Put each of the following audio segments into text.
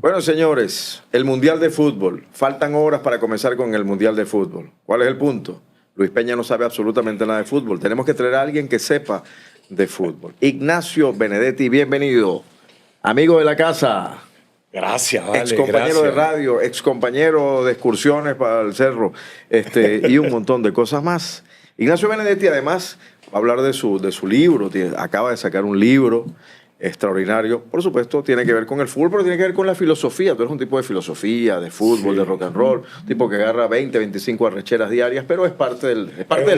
Bueno, señores, el Mundial de Fútbol. Faltan horas para comenzar con el Mundial de Fútbol. ¿Cuál es el punto? Luis Peña no sabe absolutamente nada de fútbol. Tenemos que traer a alguien que sepa de fútbol. Ignacio Benedetti, bienvenido. Amigo de la casa. Gracias, vale. Ex compañero de radio, ex compañero de excursiones para el cerro, y un montón de cosas más. Ignacio Benedetti, además, va a hablar de su libro. Acaba de sacar un libro extraordinario. Por supuesto, tiene que ver con el fútbol, pero tiene que ver con la filosofía. Tú eres un tipo de filosofía, de fútbol, sí, de rock and roll, un tipo que agarra 20, 25 arrecheras diarias, pero es parte del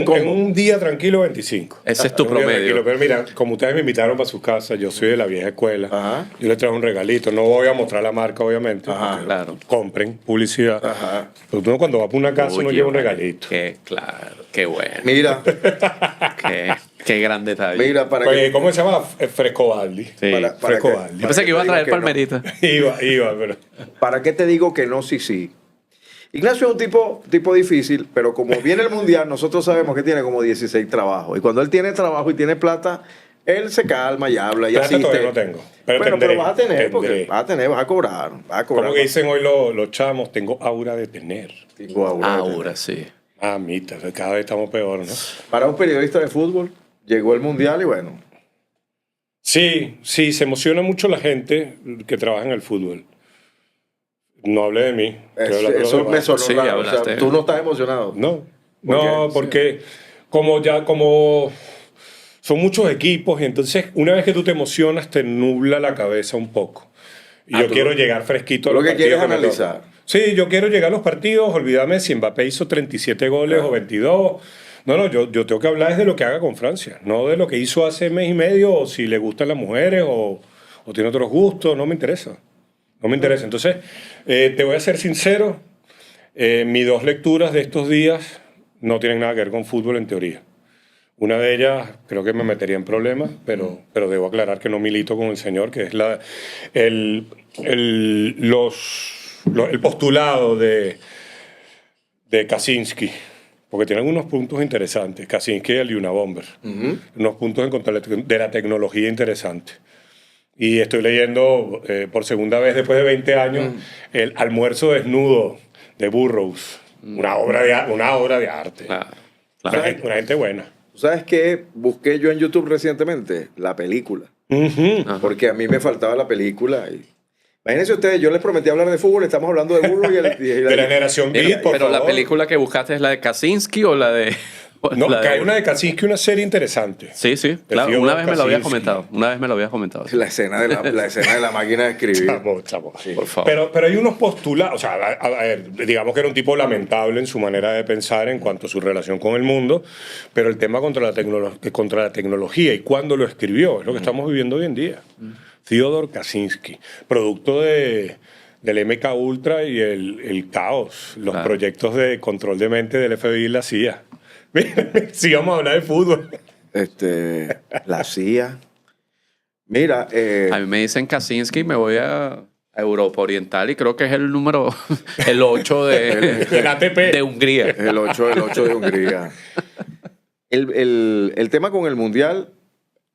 combo. En un día tranquilo, 25. Ese es tu promedio. Pero mira, como ustedes me invitaron para su casa, yo soy de la vieja escuela. Ajá. Yo les traje un regalito. No voy a mostrar la marca, obviamente. Ajá, claro. Compren publicidad. Ajá. Pero uno cuando va para una casa uno lleva un regalito. Claro, qué bueno. Mira. Qué gran detalle. Mira, ¿cómo se llama? Frescobaldi. Sí. Frescobaldi. Yo pensé que iba a traer palmerita. Iba, pero... ¿Para qué te digo que no, sí? Ignacio es un tipo difícil, pero como viene el Mundial, nosotros sabemos que tiene como 16 trabajos. Y cuando él tiene trabajo y tiene plata, él se calma y habla y asiste. Todavía no tengo. Pero vas a tener, porque vas a cobrar. Como que dicen hoy los chamos, tengo aura de tener. Tengo aura, sí. Mamita, cada vez estamos peor, ¿no? Para un periodista de fútbol, llegó el Mundial y bueno. Sí, se emociona mucho la gente que trabaja en el fútbol. No hablé de mí. Eso me sonó raro. O sea, tú no estás emocionado. No, porque como son muchos equipos y entonces una vez que tú te emocionas te nubla la cabeza un poco. Y yo quiero llegar fresquito a los partidos. Lo que quieres analizar. Sí, yo quiero llegar a los partidos, olvídame si Mbappé hizo 37 goles o 22. No, yo tengo que hablar de lo que haga con Francia, no de lo que hizo hace mes y medio, o si le gustan las mujeres, o tiene otros gustos, no me interesa. No me interesa. Entonces, te voy a ser sincero, mis dos lecturas de estos días no tienen nada que ver con fútbol en teoría. Una de ellas creo que me metería en problemas, pero debo aclarar que no milito con el señor, que es el postulado de Kaczynski. Porque tiene algunos puntos interesantes. Kaczynski y el Unabomber. Unos puntos en contra de la tecnología interesantes. Y estoy leyendo por segunda vez después de 20 años el Almuerzo Desnudo de Burroughs. Una obra de arte. Claro. Una gente buena. ¿Sabes qué? Busqué yo en YouTube recientemente la película. Porque a mí me faltaba la película. Imagínense ustedes, yo les prometí hablar de fútbol, estamos hablando de burro y de la generación Beat, por Pero favor. la película que buscaste es la de Kaczynski o la de... No, que hay una de Kaczynski, una serie interesante. Sí, claro, una vez me lo había comentado. La escena de la máquina de escribir. Chamo. Sí. Por favor. Pero hay unos postulados, o sea, a ver, digamos que era un tipo lamentable en su manera de pensar en cuanto a su relación con el mundo, pero el tema contra la tecnología y cuándo lo escribió, es lo que estamos viviendo hoy en día. Fyodor Kaczynski, producto del MK Ultra y el caos, los proyectos de control de mente del FBI y la CIA. Sí, vamos a hablar de fútbol. La CIA. Mira. A mí me dicen Kaczynski, me voy a Europa Oriental y creo que es el número, el 8 del ATP. De Hungría. El 8 de Hungría. El tema con el Mundial,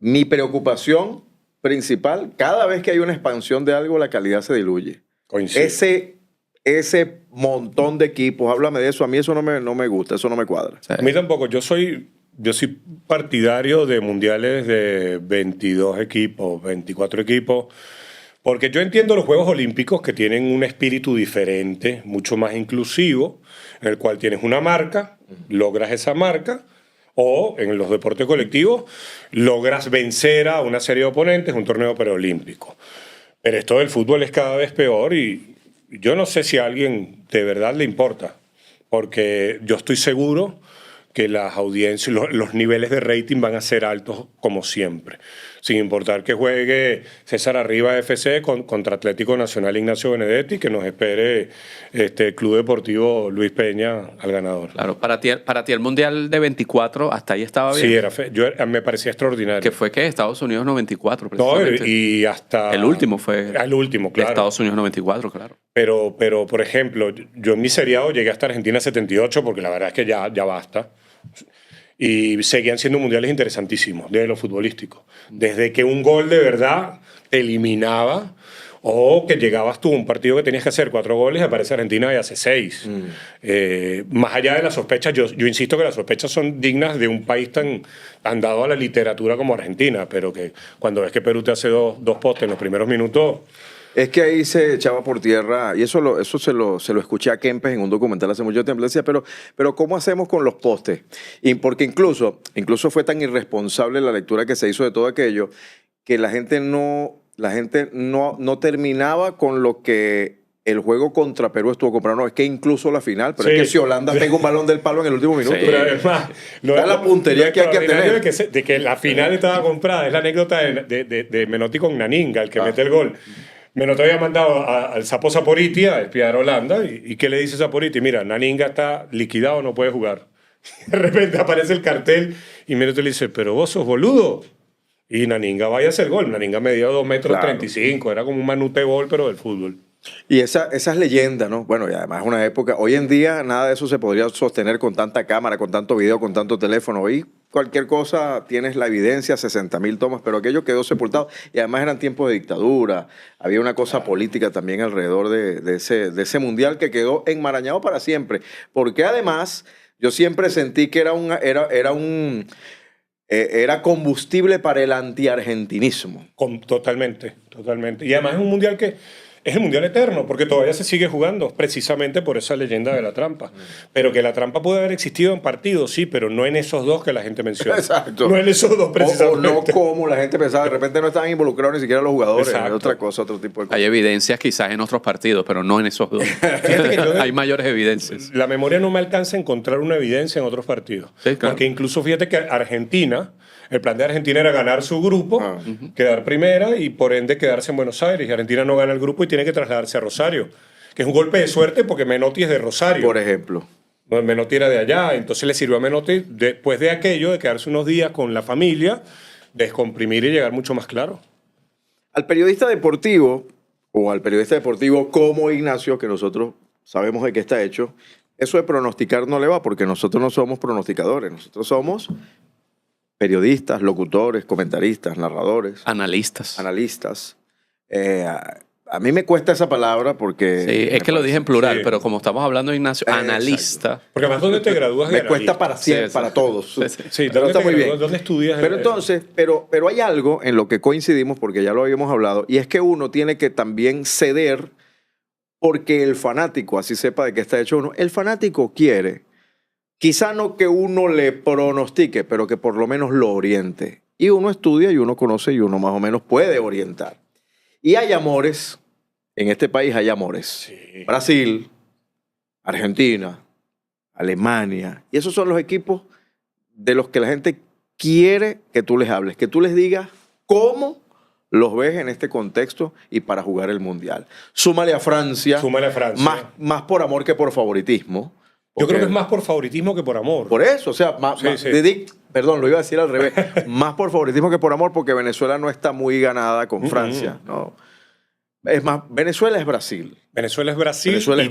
mi preocupación principal, cada vez que hay una expansión de algo, la calidad se diluye. Coincido. Ese montón de equipos, háblame de eso, a mí eso no me gusta, eso no me cuadra. Sí. A mí tampoco, yo soy partidario de mundiales de 22 equipos, 24 equipos, porque yo entiendo los Juegos Olímpicos que tienen un espíritu diferente, mucho más inclusivo, en el cual tienes una marca, logras esa marca, o en los deportes colectivos logras vencer a una serie de oponentes, un torneo preolímpico. Pero esto del fútbol es cada vez peor y yo no sé si a alguien de verdad le importa, porque yo estoy seguro que las audiencias, los niveles de rating van a ser altos como siempre, sin importar que juegue César Arriba FC contra Atlético Nacional Ignacio Benedetti, que nos espere Club Deportivo Luis Peña al ganador. Claro, para ti el Mundial de 24 hasta ahí estaba bien. Sí, me parecía extraordinario. ¿Que fue qué? Estados Unidos 94, no, y hasta... El último fue... El último, claro. Estados Unidos 94, claro. Pero, por ejemplo, yo en mi seriado llegué hasta Argentina 78, porque la verdad es que ya basta. Y seguían siendo mundiales interesantísimos desde lo futbolístico. Desde que un gol de verdad te eliminaba O que llegabas tú a un partido que tenías que hacer 4 goles y aparece Argentina y hace 6. Más allá de las sospechas, yo insisto que las sospechas son dignas de un país tan dado a la literatura como Argentina, pero que cuando ves que Perú te hace dos postes en los primeros minutos... Es que ahí se echaba por tierra, y eso se lo escuché a Kempes en un documental hace mucho tiempo. Le decía, pero ¿cómo hacemos con los postes? Y porque incluso fue tan irresponsable la lectura que se hizo de todo aquello, que la gente no terminaba con lo que el juego contra Perú estuvo comprando. No, es que incluso la final, pero sí. Es que si Holanda pega un balón del palo en el último minuto. Sí. Pero además, es la puntería que hay que tener. De que la final estaba comprada, es la anécdota de Menotti con Naninga, el que mete el gol. Menotti había mandado al Sapo Saporiti a espiar a Holanda. ¿Y qué le dice Saporiti? Mira, Naninga está liquidado, no puede jugar. De repente aparece el cartel y Menotti le dice, pero vos sos boludo. Y Naninga vaya a hacer gol. Naninga medía 2 metros 35. Era como un Manute Ball, pero del fútbol. Y esas leyendas, ¿no? Bueno, y además es una época... Hoy en día nada de eso se podría sostener con tanta cámara, con tanto video, con tanto teléfono. Hoy cualquier cosa tienes la evidencia, 60.000 tomas, pero aquello quedó sepultado. Y además eran tiempos de dictadura. Había una cosa política también alrededor de ese mundial que quedó enmarañado para siempre. Porque además yo siempre sentí que era combustible para el antiargentinismo. Totalmente. Y además es un mundial que es el mundial eterno, porque todavía se sigue jugando, precisamente por esa leyenda de la trampa. Pero que la trampa puede haber existido en partidos, sí, pero no en esos dos que la gente menciona. Exacto. No en esos dos, precisamente. O no como la gente pensaba, de repente no estaban involucrados ni siquiera los jugadores. Exacto. Otra cosa, otro tipo de cosas. Hay evidencias quizás en otros partidos, pero no en esos dos. Fíjate que yo Hay mayores evidencias. La memoria no me alcanza a encontrar una evidencia en otros partidos. Sí, claro. Porque incluso fíjate que Argentina, el plan de Argentina era ganar su grupo, quedar primera y por ende quedarse en Buenos Aires. Y Argentina no gana el grupo y tiene que trasladarse a Rosario. Que es un golpe de suerte porque Menotti es de Rosario. Por ejemplo. Menotti era de allá. Entonces le sirvió a Menotti, después de aquello, de quedarse unos días con la familia, descomprimir y llegar mucho más claro. Al periodista deportivo, o al periodista deportivo como Ignacio, que nosotros sabemos de qué está hecho, eso de pronosticar no le va, porque nosotros no somos pronosticadores. Nosotros somos periodistas, locutores, comentaristas, narradores, Analistas. A mí me cuesta esa palabra porque... Sí, es que lo dije en plural, sí. pero como estamos hablando de Ignacio, analista. Porque además, ¿dónde te gradúas de Me cuesta analista? para siempre, Sí. para todos. Sí, Pero está muy bien. ¿Dónde estudias? Pero entonces, pero hay algo en lo que coincidimos, porque ya lo habíamos hablado, y es que uno tiene que también ceder porque el fanático, así sepa de qué está hecho uno, el fanático quiere, quizá no que uno le pronostique, pero que por lo menos lo oriente. Y uno estudia y uno conoce y uno más o menos puede orientar. Y hay amores, en este país hay amores. Sí. Brasil, Argentina, Alemania. Y esos son los equipos de los que la gente quiere que tú les hables, que tú les digas cómo los ves en este contexto y para jugar el Mundial. Súmale a Francia. Súmale a Francia. Más por amor que por favoritismo. Yo creo que es más por favoritismo que por amor. Por eso, o sea, Sí. Perdón, lo iba a decir al revés. Más por favoritismo que por amor, porque Venezuela no está muy ganada con Francia. No. Es más, Venezuela es Brasil. Venezuela es Brasil, Venezuela es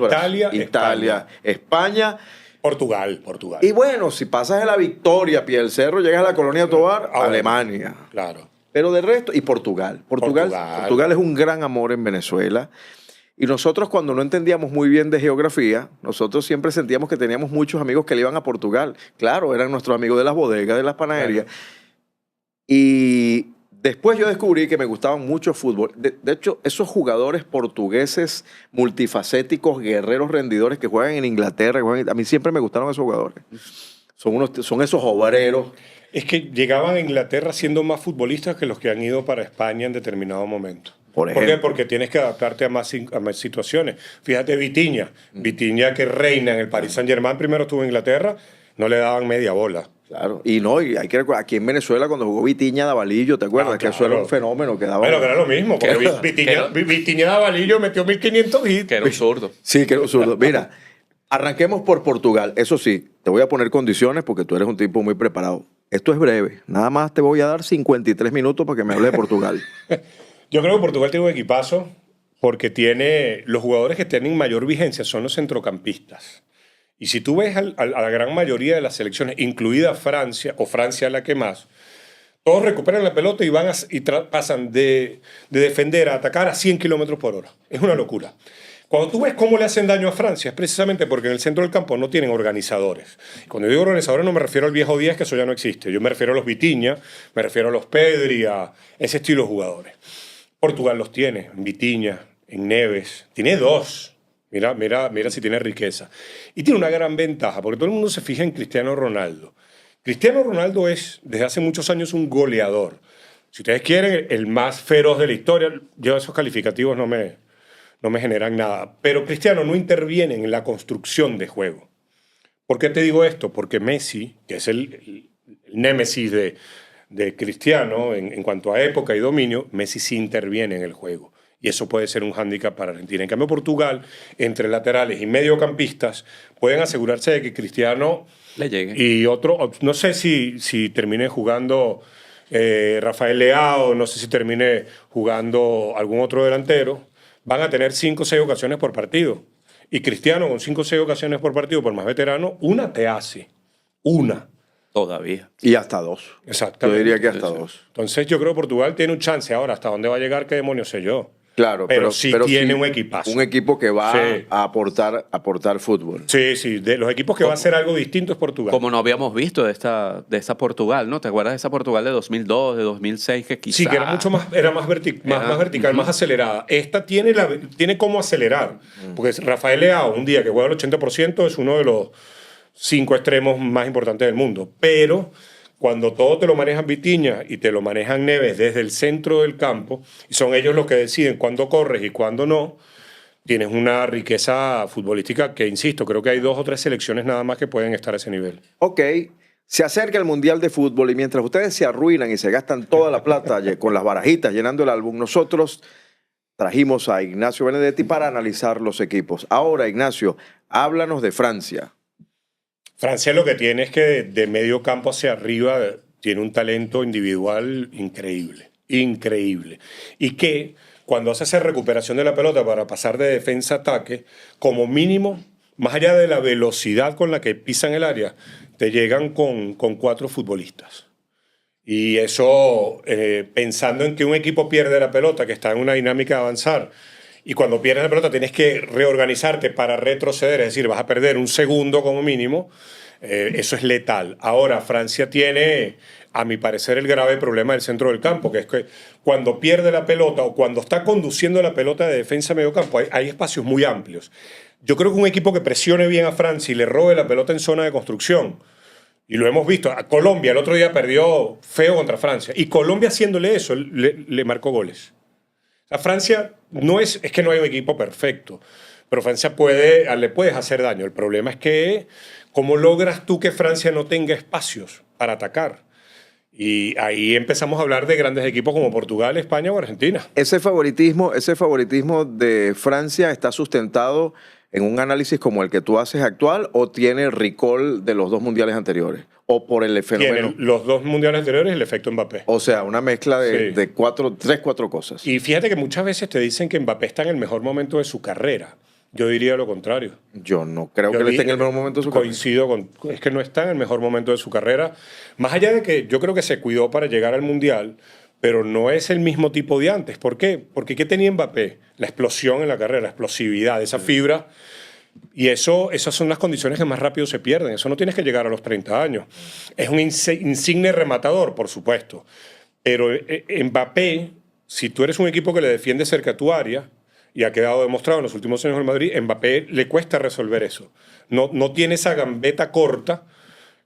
Italia, España. Portugal. Y bueno, si pasas de la Victoria, Pie del Cerro, llegas a la Colonia Tovar, Alemania. Claro. Pero de resto, y Portugal. Portugal es un gran amor en Venezuela. Y nosotros cuando no entendíamos muy bien de geografía, nosotros siempre sentíamos que teníamos muchos amigos que le iban a Portugal. Claro, eran nuestros amigos de las bodegas, de las panaderías. Claro. Y después yo descubrí que me gustaban mucho el fútbol. De hecho, esos jugadores portugueses multifacéticos, guerreros rendidores que juegan en Inglaterra, a mí siempre me gustaron esos jugadores. Son esos obreros. Es que llegaban a Inglaterra siendo más futbolistas que los que han ido para España en determinado momento. ¿Por qué? Porque tienes que adaptarte a más situaciones. Fíjate, Vitinha que reina en el Paris Saint-Germain, primero estuvo en Inglaterra, no le daban media bola. Claro, y hay que recordar, aquí en Venezuela cuando jugó Vitinha Davalillo, ¿te acuerdas? Claro. Que eso era un fenómeno que daba... Bueno, que era lo mismo, porque Vitinha Davalillo metió 1500 hits. Que era un zurdo. Sí, que era un zurdo. Mira, arranquemos por Portugal. Eso sí, te voy a poner condiciones porque tú eres un tipo muy preparado. Esto es breve. Nada más te voy a dar 53 minutos para que me hables de Portugal. Yo creo que Portugal tiene un equipazo porque tiene los jugadores que tienen mayor vigencia son los centrocampistas. Y si tú ves a la gran mayoría de las selecciones, incluida Francia, o Francia la que más, Todos recuperan la pelota y pasan de defender a atacar a 100 kilómetros por hora. Es una locura. Cuando tú ves cómo le hacen daño a Francia, es precisamente porque en el centro del campo no tienen organizadores. Cuando digo organizadores no me refiero al viejo Díaz, que eso ya no existe. Yo me refiero a los Vitinha, me refiero a los Pedri, a ese estilo de jugadores. Portugal los tiene, en Vitinha, en Neves. Tiene dos. Mira si tiene riqueza. Y tiene una gran ventaja, porque todo el mundo se fija en Cristiano Ronaldo. Cristiano Ronaldo es, desde hace muchos años, un goleador. Si ustedes quieren, el más feroz de la historia. Yo esos calificativos no me generan nada. Pero Cristiano no interviene en la construcción de juego. ¿Por qué te digo esto? Porque Messi, que es el némesis de Cristiano en cuanto a época y dominio, Messi sí interviene en el juego. Y eso puede ser un hándicap para Argentina. En cambio, Portugal, entre laterales y mediocampistas, pueden asegurarse de que Cristiano le llegue. Y otro, no sé si termine jugando Rafael Leao, no sé si termine jugando algún otro delantero, van a tener 5 o 6 ocasiones por partido. Y Cristiano, con 5 o 6 ocasiones por partido, por más veterano, una te hace. Una. Todavía. Y hasta 2. Exactamente. Yo diría que hasta 2. Entonces yo creo que Portugal tiene un chance. Ahora, ¿hasta dónde va a llegar? ¿Qué demonios sé yo? Claro, pero sí tiene un equipazo. Un equipo que va Sí. a aportar fútbol. Sí, de los equipos que va a hacer algo distinto es Portugal. Como no habíamos visto de esa Portugal, ¿no? ¿Te acuerdas de esa Portugal de 2002, de 2006, que quizá... Sí, que era mucho más, más vertical, más acelerada. Esta tiene cómo acelerar. Porque Rafael Leao, un día que juega al 80%, es uno de los 5 extremos más importantes del mundo. Pero cuando todo te lo manejan Vitinha y te lo manejan Neves desde el centro del campo, y son ellos los que deciden cuándo corres y cuándo no, tienes una riqueza futbolística que, insisto, creo que hay 2 o 3 selecciones nada más que pueden estar a ese nivel. Ok, se acerca el Mundial de Fútbol y mientras ustedes se arruinan y se gastan toda la plata con las barajitas llenando el álbum, nosotros trajimos a Ignacio Benedetti para analizar los equipos. Ahora, Ignacio, háblanos de Francia. Francia lo que tiene es que de medio campo hacia arriba tiene un talento individual increíble, increíble. Y que cuando hace esa recuperación de la pelota para pasar de defensa a ataque, como mínimo, más allá de la velocidad con la que pisan el área, te llegan con 4 futbolistas. Y eso, pensando en que un equipo pierde la pelota, que está en una dinámica de avanzar, y cuando pierdes la pelota tienes que reorganizarte para retroceder, es decir, vas a perder un segundo como mínimo, eso es letal. Ahora, Francia tiene, a mi parecer, el grave problema del centro del campo, que es que cuando pierde la pelota o cuando está conduciendo la pelota de defensa a medio campo, hay espacios muy amplios. Yo creo que un equipo que presione bien a Francia y le robe la pelota en zona de construcción, y lo hemos visto, a Colombia el otro día perdió feo contra Francia, y Colombia haciéndole eso le marcó goles. A Francia es que no hay un equipo perfecto, pero Francia le puedes hacer daño. El problema es que ¿cómo logras tú que Francia no tenga espacios para atacar? Y ahí empezamos a hablar de grandes equipos como Portugal, España o Argentina. Ese favoritismo de Francia está sustentado en un análisis como el que tú haces actual o tiene recall de los 2 mundiales anteriores o por el fenómeno. Tiene los 2 mundiales anteriores y el efecto Mbappé. O sea, una mezcla de 3, 4 cosas. Y fíjate que muchas veces te dicen que Mbappé está en el mejor momento de su carrera. Yo diría lo contrario. Yo no creo que él esté en el mejor momento de su carrera. Coincido es que no está en el mejor momento de su carrera. Más allá de que yo creo que se cuidó para llegar al Mundial, pero no es el mismo tipo de antes. ¿Por qué? Porque ¿qué tenía Mbappé? La explosión en la carrera, la explosividad, esa fibra. Y esas son las condiciones que más rápido se pierden. Eso no tienes que llegar a los 30 años. Es un insigne rematador, por supuesto. Pero Mbappé, si tú eres un equipo que le defiende cerca a tu área, y ha quedado demostrado en los últimos años en Madrid, Mbappé le cuesta resolver eso. No tiene esa gambeta corta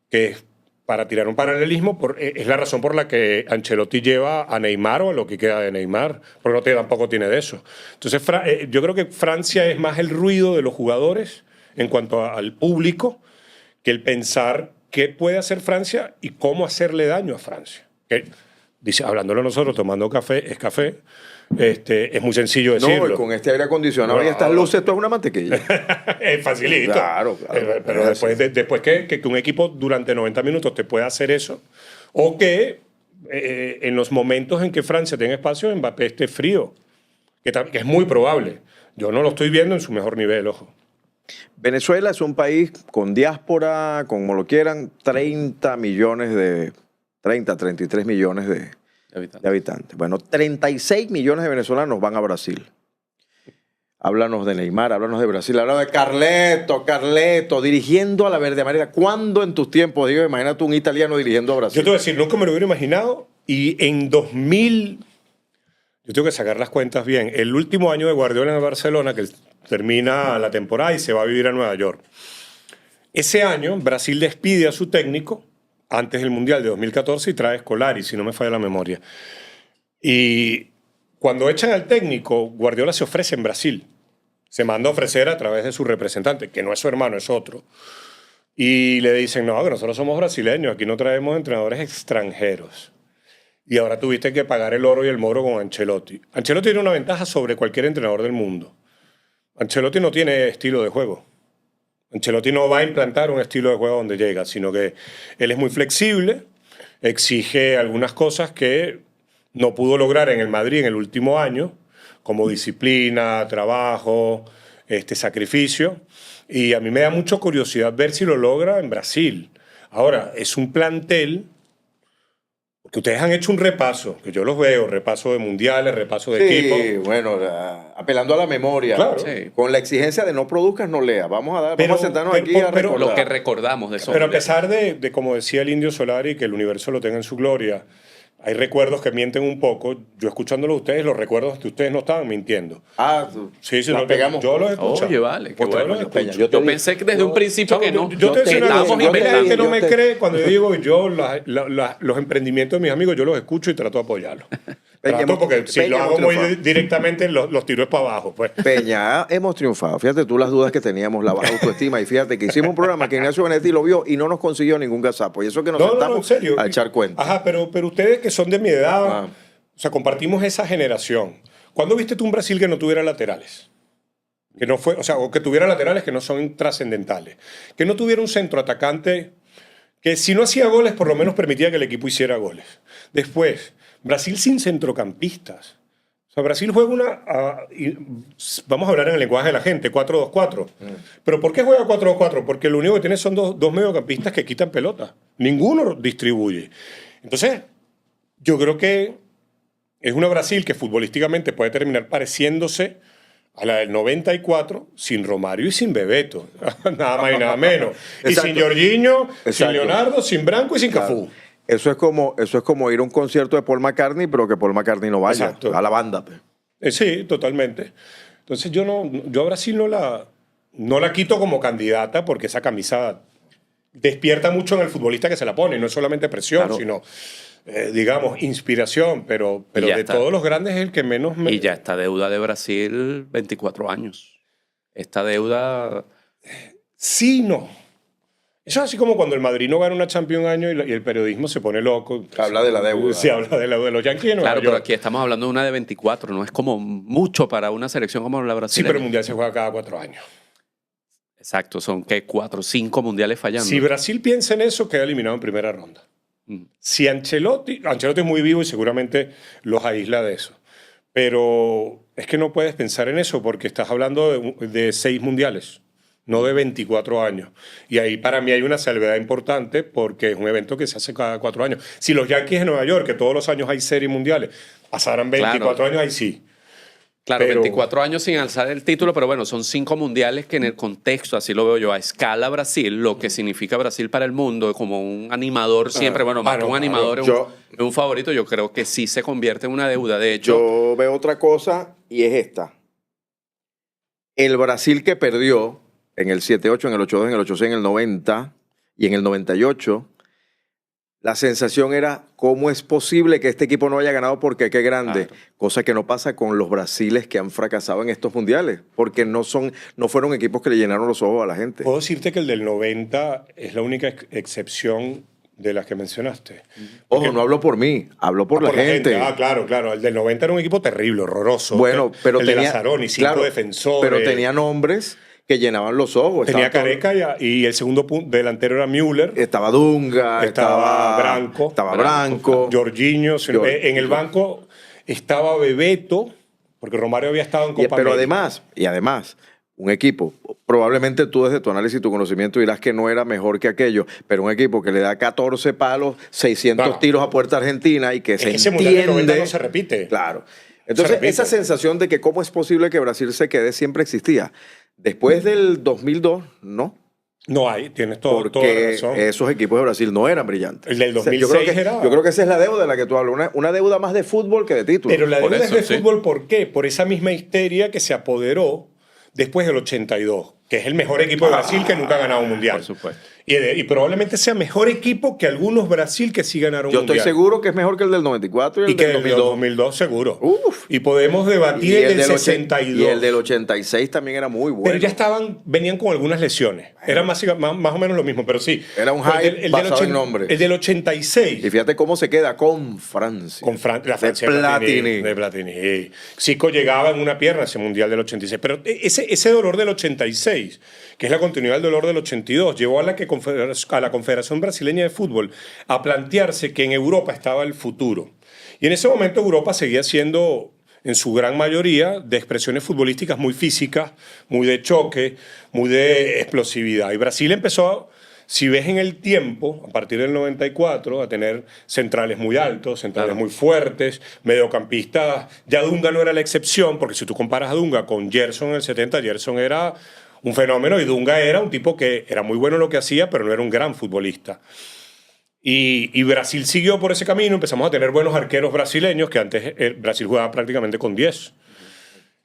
que, para tirar un paralelismo, es la razón por la que Ancelotti lleva a Neymar o a lo que queda de Neymar, porque tampoco tiene de eso. Entonces, yo creo que Francia es más el ruido de los jugadores en cuanto al público que el pensar qué puede hacer Francia y cómo hacerle daño a Francia. Dice, hablándolo nosotros, tomando café, es café. Es muy sencillo decirlo. No, y con este aire acondicionado y estas luces, esto es una mantequilla. Es facilito. Claro. Pero después que un equipo durante 90 minutos te pueda hacer eso, o que en los momentos en que Francia tenga espacio, Mbappé esté frío, que es muy probable. Yo no lo estoy viendo en su mejor nivel, ojo. Venezuela es un país con diáspora, como lo quieran, 30 millones de 30, 33 millones de Habitante. habitantes. Bueno, 36 millones de venezolanos van a Brasil. Háblanos de Neymar, háblanos de Brasil, háblanos de Carleto, dirigiendo a la Verde Amarela. ¿Cuándo en tus tiempos, digo, imagínate un italiano dirigiendo a Brasil? Yo te voy a decir, nunca me lo hubiera imaginado. Y en 2000, yo tengo que sacar las cuentas bien. El último año de Guardiola en el Barcelona, que termina la temporada y se va a vivir a Nueva York. Ese año, Brasil despide a su técnico antes del Mundial de 2014 y trae a Scolari, si no me falla la memoria. Y cuando echan al técnico, Guardiola se ofrece en Brasil. Se manda a ofrecer a través de su representante, que no es su hermano, es otro. Y le dicen, no, que nosotros somos brasileños, aquí no traemos entrenadores extranjeros. Y ahora tuviste que pagar el oro y el moro con Ancelotti. Ancelotti tiene una ventaja sobre cualquier entrenador del mundo. Ancelotti no tiene estilo de juego. Ancelotti no va a implantar un estilo de juego donde llega, sino que él es muy flexible, exige algunas cosas que no pudo lograr en el Madrid en el último año, como disciplina, trabajo, sacrificio. Y a mí me da mucha curiosidad ver si lo logra en Brasil. Ahora, es un plantel, porque ustedes han hecho un repaso, que yo los veo, repaso de mundiales, repaso de equipos. Sí, bueno, apelando a la memoria. Claro. Sí. Con la exigencia de no produzcas, no leas. Vamos a sentarnos aquí a pero- recordar. Lo que recordamos de eso. Pero a pesar de, como decía el Indio Solari, que el universo lo tenga en su gloria, hay recuerdos que mienten un poco. Yo escuchándolo a ustedes, los recuerdos que ustedes no estaban mintiendo. Sí, Sí, la no, pegamos. yo los escucho. Oye, vale, qué Ustedes bueno. los Peña, escucho. te Yo dije- pensé que desde un principio que no. Yo te decía una Estábamos cosa, a mí la inventando. gente no me yo te- cree cuando yo digo los emprendimientos de mis amigos, yo los escucho y trato de apoyarlos. Trato porque si Peña lo hago hemos muy triunfado. directamente, los tiro es para abajo. Pues. Peña, hemos triunfado. Fíjate tú las dudas que teníamos, la baja autoestima. Y fíjate que hicimos un programa que Ignacio Benetti lo vio y no nos consiguió ningún gazapo. Y eso que nos No, en sentamos serio. a echar cuenta. Ajá, pero ustedes que son de mi edad, Ah. o sea, compartimos esa generación. ¿Cuándo viste tú un Brasil que no tuviera laterales? Que no fue, o sea, o que tuviera laterales que no son trascendentales. Que no tuviera un centro atacante que si no hacía goles, por lo menos permitía que el equipo hiciera goles. Después, Brasil sin centrocampistas. O sea, Brasil juega vamos a hablar en el lenguaje de la gente, 4-2-4. ¿Pero por qué juega 4-2-4? Porque lo único que tiene son dos mediocampistas que quitan pelota. Ninguno distribuye. Entonces, yo creo que es una Brasil que futbolísticamente puede terminar pareciéndose a la del 94 sin Romario y sin Bebeto. Nada más y nada menos. Y Exacto. sin Jorginho, sin Exacto. Leonardo, sin Branco y sin Cafú. Eso es como ir a un concierto de Paul McCartney, pero que Paul McCartney no vaya. Exacto. A la banda. Pues. Sí, totalmente. Entonces yo a Brasil no la quito como candidata porque esa camisa despierta mucho en el futbolista que se la pone. No es solamente presión, Claro. sino, digamos, inspiración. Pero Y ya de está. todos los grandes es el que menos me... Y ya está deuda de Brasil 24 años. Esta deuda. Sí, no. Eso es así como cuando el Madrid no gana una Champions un año y el periodismo se pone loco. Habla de la deuda. Sí, habla de la deuda de los Yankees de Nueva Claro, pero York. aquí estamos hablando de una de 24. No es como mucho para una selección como la Sí, brasileña. pero el Mundial se juega cada 4 años. Exacto, son ¿qué? 4 o 5 mundiales fallando. Si Brasil piensa en eso, queda eliminado en primera ronda. Mm. Si Ancelotti es muy vivo y seguramente los aísla de eso. Pero es que no puedes pensar en eso porque estás hablando de 6 mundiales, no de 24 años. Y ahí para mí hay una salvedad importante porque es un evento que se hace cada 4 años. Si los Yankees de Nueva York, que todos los años hay series mundiales, pasaran 24 Claro. años, ahí sí. Claro, Pero- 24 años sin alzar el título, pero bueno, son 5 mundiales que en el contexto, así lo veo yo, a escala Brasil, lo que significa Brasil para el mundo, como un animador siempre, bueno, más que un claro. animador, es Yo- un favorito, yo creo que sí se convierte en una deuda. De hecho, Yo veo otra cosa y es esta. El Brasil que perdió en el 7-8, en el 8-2, en el 8-6, en el 90 y en el 98, la sensación era cómo es posible que este equipo no haya ganado porque qué grande. Claro. Cosa que no pasa con los brasiles que han fracasado en estos mundiales, porque no fueron equipos que le llenaron los ojos a la gente. Puedo decirte que el del 90 es la única excepción de las que mencionaste. Ojo, no hablo por mí, hablo por la gente. Ah, claro, claro. El del 90 era un equipo terrible, horroroso. Bueno, pero el tenía de Lazzaroni, 5 claro, defensores. pero tenía nombres que llenaban los ojos. Tenía Estaba todo- Careca y el segundo delantero era Müller. Estaba Dunga, Estaba Branco. estaba Branco. Jorginho. Jorginho. En el banco estaba Bebeto, porque Romario había estado en Copa Pero América. además, un equipo, probablemente tú desde tu análisis y tu conocimiento dirás que no era mejor que aquello, pero un equipo que le da 14 palos, 600 Claro. tiros a puerta argentina y que Es se que ese Mundial del 90 entiende... no se repite. Claro. Entonces, repite. esa sensación de que cómo es posible que Brasil se quede siempre existía. Después del 2002, no. No hay, tienes toda la Porque razón. esos equipos de Brasil no eran brillantes. El del O sea, 2006 yo creo que esa es la deuda de la que tú hablas, una deuda más de fútbol que de títulos. Pero la Por deuda eso, es de sí. fútbol, ¿por qué? Por esa misma histeria que se apoderó después del 82, que es el mejor equipo de Brasil que nunca ha ganado un mundial. Por supuesto. Y probablemente sea mejor equipo que algunos Brasil que sí ganaron un Yo mundial. estoy seguro que es mejor que el del 94 y el Y que del el del 2002. 2002 seguro. Uf. Y podemos debatir el del 62. Y el del 86 también era muy bueno. Pero ya venían con algunas lesiones. Era más o menos lo mismo, pero sí. Era un Pero hype basado en nombres. El del 86. Y fíjate cómo se queda con Francia. Con la Francia de Platini. De Platini. Zico llegaba en una pierna ese Mundial del 86. Pero ese dolor del 86, que es la continuidad del dolor del 82, llevó a la Confederación Brasileña de Fútbol a plantearse que en Europa estaba el futuro. Y en ese momento Europa seguía siendo, en su gran mayoría, de expresiones futbolísticas muy físicas, muy de choque, muy de explosividad. Y Brasil empezó, si ves en el tiempo, a partir del 94, a tener centrales muy altos, centrales muy fuertes, mediocampistas. Ya Dunga no era la excepción, porque si tú comparas a Dunga con Gerson en el 70, Gerson era un fenómeno y Dunga era un tipo que era muy bueno en lo que hacía, pero no era un gran futbolista. Y Brasil siguió por ese camino, empezamos a tener buenos arqueros brasileños, que antes Brasil jugaba prácticamente con 10.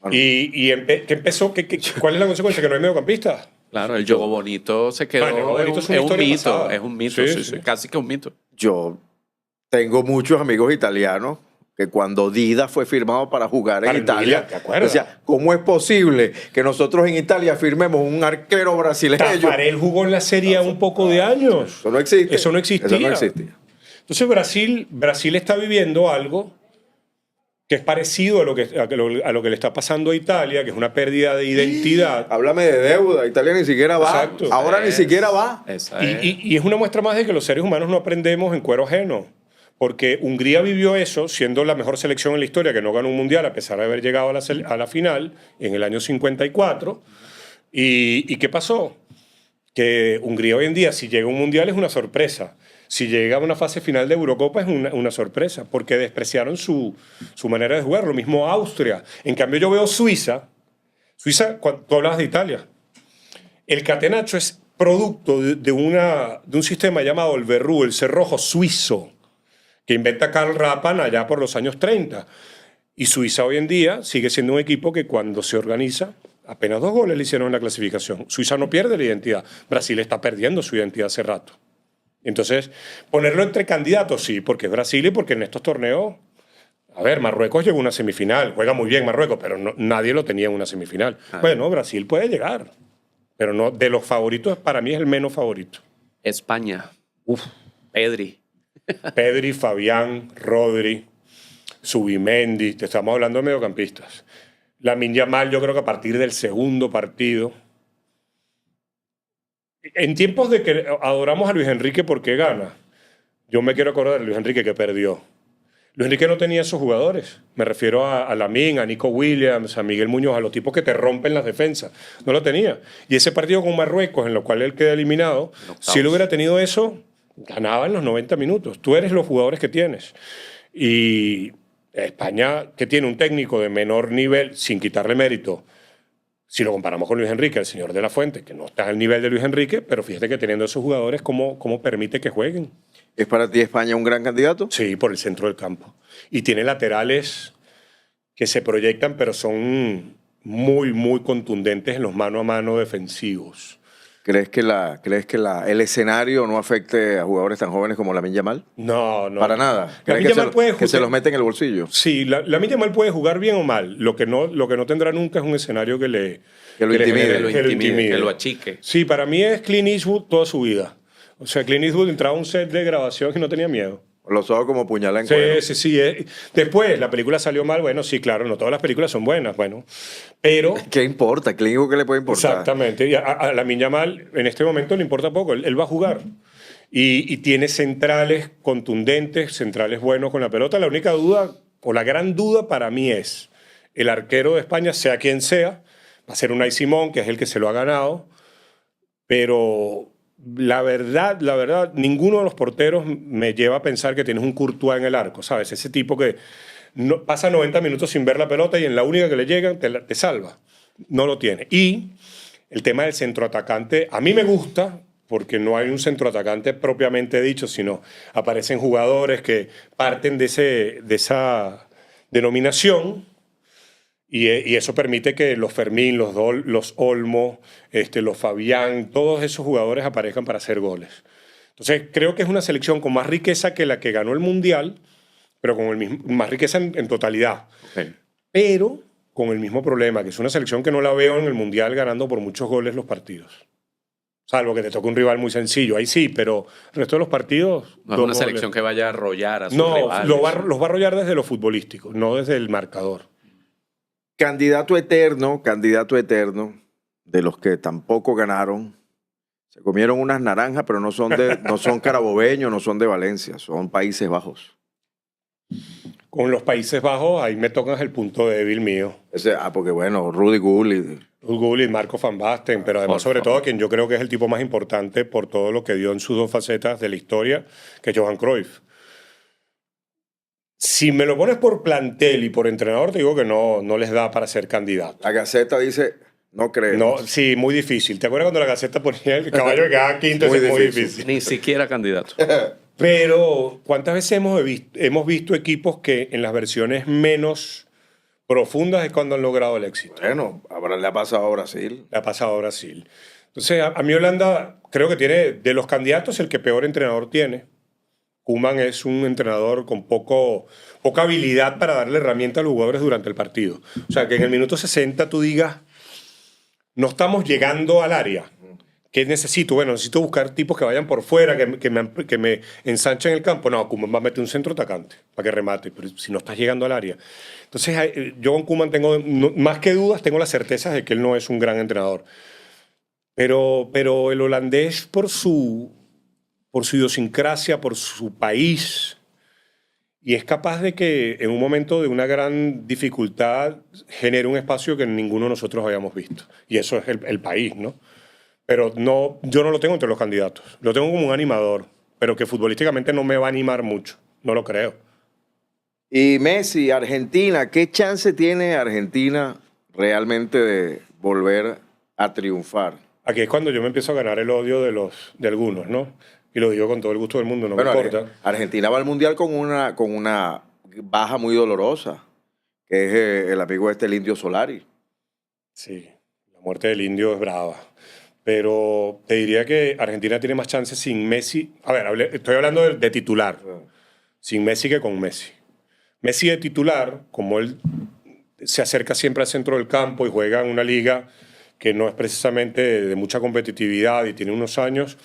Bueno. ¿Qué empezó? ¿Cuál es la consecuencia? Que no hay mediocampistas. Claro, el Yogo Bonito se quedó. Bueno, el Yogo Bonito es una es un historia mito, pasada. es un mito, Sí, sí, sí. sí, casi que un mito. Yo tengo muchos amigos italianos que cuando Dida fue firmado para jugar en Para el Italia, Milan, ¿te acuerdas? decía, ¿cómo es posible que nosotros en Italia firmemos un arquero brasileño? Tafarel jugó en la Serie A un poco de años. Eso no existe. Eso no existía. Eso no existía. Entonces Brasil está viviendo algo que es parecido a lo que le está pasando a Italia, que es una pérdida de identidad. Háblame de deuda. Italia ni siquiera va. Exacto. Ahora ni siquiera va. Esa es. Y es una muestra más de que los seres humanos no aprendemos en cuero ajeno. Porque Hungría vivió eso, siendo la mejor selección en la historia, que no ganó un mundial a pesar de haber llegado a la final en el año 54. ¿Y qué pasó? Que Hungría hoy en día, si llega a un mundial, es una sorpresa. Si llega a una fase final de Eurocopa, es una sorpresa, porque despreciaron su manera de jugar. Lo mismo Austria. En cambio, yo veo Suiza. Tú hablabas de Italia. El catenaccio es producto de un sistema llamado el Verrú, el cerrojo suizo, que inventa Karl Rappan allá por los años 30. Y Suiza hoy en día sigue siendo un equipo que cuando se organiza, apenas 2 goles le hicieron en la clasificación. Suiza no pierde la identidad. Brasil está perdiendo su identidad hace rato. Entonces, ponerlo entre candidatos, sí, porque es Brasil y porque en estos torneos, a ver, Marruecos llegó a una semifinal, juega muy bien Marruecos, pero nadie lo tenía en una semifinal. Bueno, Brasil puede llegar, pero no, de los favoritos, para mí es el menos favorito. España. Pedri. Pedri, Fabián, Rodri, Zubimendi, te estamos hablando de mediocampistas. Lamine Yamal, yo creo que a partir del segundo partido. En tiempos de que adoramos a Luis Enrique porque gana, yo me quiero acordar de Luis Enrique que perdió. Luis Enrique no tenía esos jugadores. Me refiero a Lamine, a Nico Williams, a Miguel Muñoz, a los tipos que te rompen las defensas. No lo tenía. Y ese partido con Marruecos, en el cual él queda eliminado, si él hubiera tenido eso, ganaba en los 90 minutos. Tú eres los jugadores que tienes. Y España, que tiene un técnico de menor nivel, sin quitarle mérito, si lo comparamos con Luis Enrique, el señor de la Fuente, que no está al nivel de Luis Enrique, pero fíjate que teniendo esos jugadores, ¿cómo permite que jueguen? ¿Es para ti España un gran candidato? Sí, por el centro del campo. Y tiene laterales que se proyectan, pero son muy, muy contundentes en los mano a mano defensivos. ¿Crees que el escenario no afecte a jugadores tan jóvenes como Lamine Yamal? No. Para nada. Lamine Yamal puede que se jugar- los mete en el bolsillo? Sí, Lamine Yamal puede jugar bien o mal. Lo que no tendrá nunca es un escenario que lo intimide. Que lo achique. Sí, para mí es Clint Eastwood toda su vida. O sea, Clint Eastwood entraba a un set de grabación y no tenía miedo. Los ojos como puñalada en cuero. Sí. Después, la película salió mal. Bueno, sí, claro, no todas las películas son buenas, bueno. Pero... ¿Qué importa? ¿Qué le puede importar? Exactamente. Y a Lamine Yamal en este momento le importa poco. Él va a jugar. Y tiene centrales contundentes, centrales buenos con la pelota. La única duda, o la gran duda para mí es el arquero de España, sea quien sea, Va a ser Unai Simón, que es el que se lo ha ganado. Pero la verdad, ninguno de los porteros me lleva a pensar que tienes un Courtois en el arco, ¿sabes? Ese tipo que pasa 90 minutos sin ver la pelota y en la única que le llegan te salva. No lo tiene. Y el tema del centroatacante, a mí me gusta porque no hay un centroatacante propiamente dicho, sino aparecen jugadores que parten de esa denominación. Y eso permite que los Fermín, los Olmo, los Fabián, todos esos jugadores aparezcan para hacer goles. Entonces, creo que es una selección con más riqueza que la que ganó el Mundial, pero con más riqueza en totalidad. Okay. Pero con el mismo problema, que es una selección que no la veo en el Mundial ganando por muchos goles los partidos. Salvo que te toque un rival muy sencillo. Ahí sí, pero el resto de los partidos... No es una selección que vaya a arrollar a sus rivales. No, los va a arrollar desde lo futbolístico, no desde el marcador. Candidato eterno de los que tampoco ganaron. Se comieron unas naranjas, pero no son carabobeños, no son de Valencia, son Países Bajos. Con los Países Bajos, ahí me tocas el punto débil mío. Porque bueno, Rudy Gullit. Rudy Gullit, Marco van Basten, pero además sobre todo quien yo creo que es el tipo más importante por todo lo que dio en sus dos facetas de la historia, que es Johan Cruyff. Si me lo pones por plantel y por entrenador, te digo que no les da para ser candidato. La Gaceta dice, no creo. No, sí, muy difícil. ¿Te acuerdas cuando la Gaceta ponía el caballo que quedaba quinto? Es muy difícil. Ni siquiera candidato. Pero, ¿cuántas veces hemos visto equipos que en las versiones menos profundas es cuando han logrado el éxito? Bueno, le ha pasado a Brasil. Le ha pasado a Brasil. Entonces, a mí Holanda creo que tiene, de los candidatos, el que peor entrenador tiene. Koeman es un entrenador con poca habilidad para darle herramientas a los jugadores durante el partido. O sea, que en el minuto 60 tú digas, no estamos llegando al área. ¿Qué necesito? Bueno, necesito buscar tipos que vayan por fuera, que me ensanchen el campo. No, Koeman va a meter un centro atacante para que remate, pero si no estás llegando al área. Entonces, yo con Koeman tengo, más que dudas, tengo la certeza de que él no es un gran entrenador. Pero el holandés, por su idiosincrasia, por su país, y es capaz de que en un momento de una gran dificultad genere un espacio que ninguno de nosotros habíamos visto. Y eso es el país, ¿no? Pero yo no lo tengo entre los candidatos. Lo tengo como un animador, pero que futbolísticamente no me va a animar mucho. No lo creo. Y Messi, Argentina, ¿qué chance tiene Argentina realmente de volver a triunfar? Aquí es cuando yo me empiezo a ganar el odio de algunos, ¿no? Y lo digo con todo el gusto del mundo, no me importa. Argentina va al Mundial con una baja muy dolorosa, que es el amigo el Indio Solari. Sí, la muerte del Indio es brava. Pero te diría que Argentina tiene más chances sin Messi. A ver, estoy hablando de titular. Sin Messi que con Messi. Messi de titular, como él se acerca siempre al centro del campo y juega en una liga que no es precisamente de mucha competitividad y tiene unos años,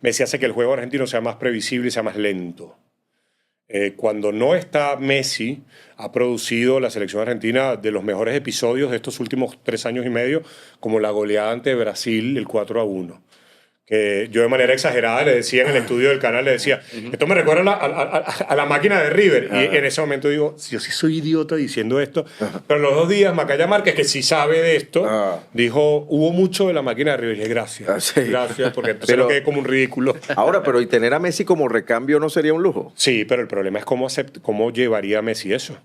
Messi hace que el juego argentino sea más previsible y sea más lento. Cuando no está Messi, ha producido la selección argentina de los mejores episodios de estos últimos 3 años y medio, como la goleada ante Brasil, el 4-1. Que yo de manera exagerada le decía en el estudio del canal, le decía, esto me recuerda a la máquina de River. Y en ese momento digo, yo sí soy idiota diciendo esto. Pero los 2 días, Macaya Márquez, que sí sabe de esto, dijo, hubo mucho de la máquina de River. Y dije, gracias, sí. Gracias, porque entonces no quedé como un ridículo. Ahora, pero ¿y tener a Messi como recambio no sería un lujo? Sí, pero el problema es cómo llevaría a Messi eso.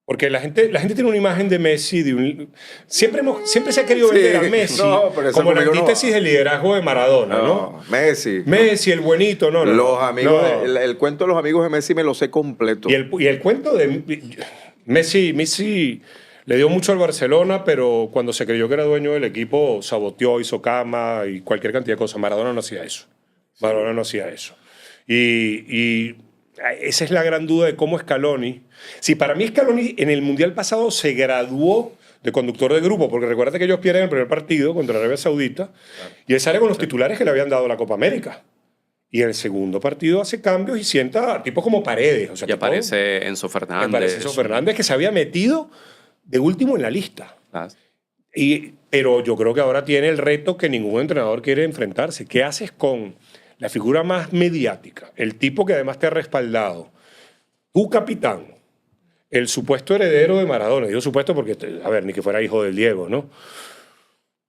Porque la gente tiene una imagen de Messi, siempre se ha querido vender a Messi como la antítesis del liderazgo de Maradona, ¿no? Messi, el buenito, no. Los amigos, el cuento de los amigos de Messi me lo sé completo. Y el cuento de Messi le dio mucho al Barcelona, pero cuando se creyó que era dueño del equipo, saboteó, hizo cama y cualquier cantidad de cosas. Maradona no hacía eso. Maradona no hacía eso. Y esa es la gran duda de cómo Scaloni. Si para mí Scaloni en el Mundial pasado se graduó de conductor de grupo, porque recuerda que ellos pierden el primer partido contra Arabia Saudita y él sale con los titulares que le habían dado la Copa América. Y en el segundo partido hace cambios y sienta a tipos como Paredes. O sea, y aparece Enzo Fernández. Aparece Enzo Fernández, que se había metido de último en la lista. Pero yo creo que ahora tiene el reto que ningún entrenador quiere enfrentarse. ¿Qué haces con la figura más mediática, el tipo que además te ha respaldado, tu capitán, el supuesto heredero de Maradona. Digo supuesto porque, a ver, ni que fuera hijo del Diego, ¿no?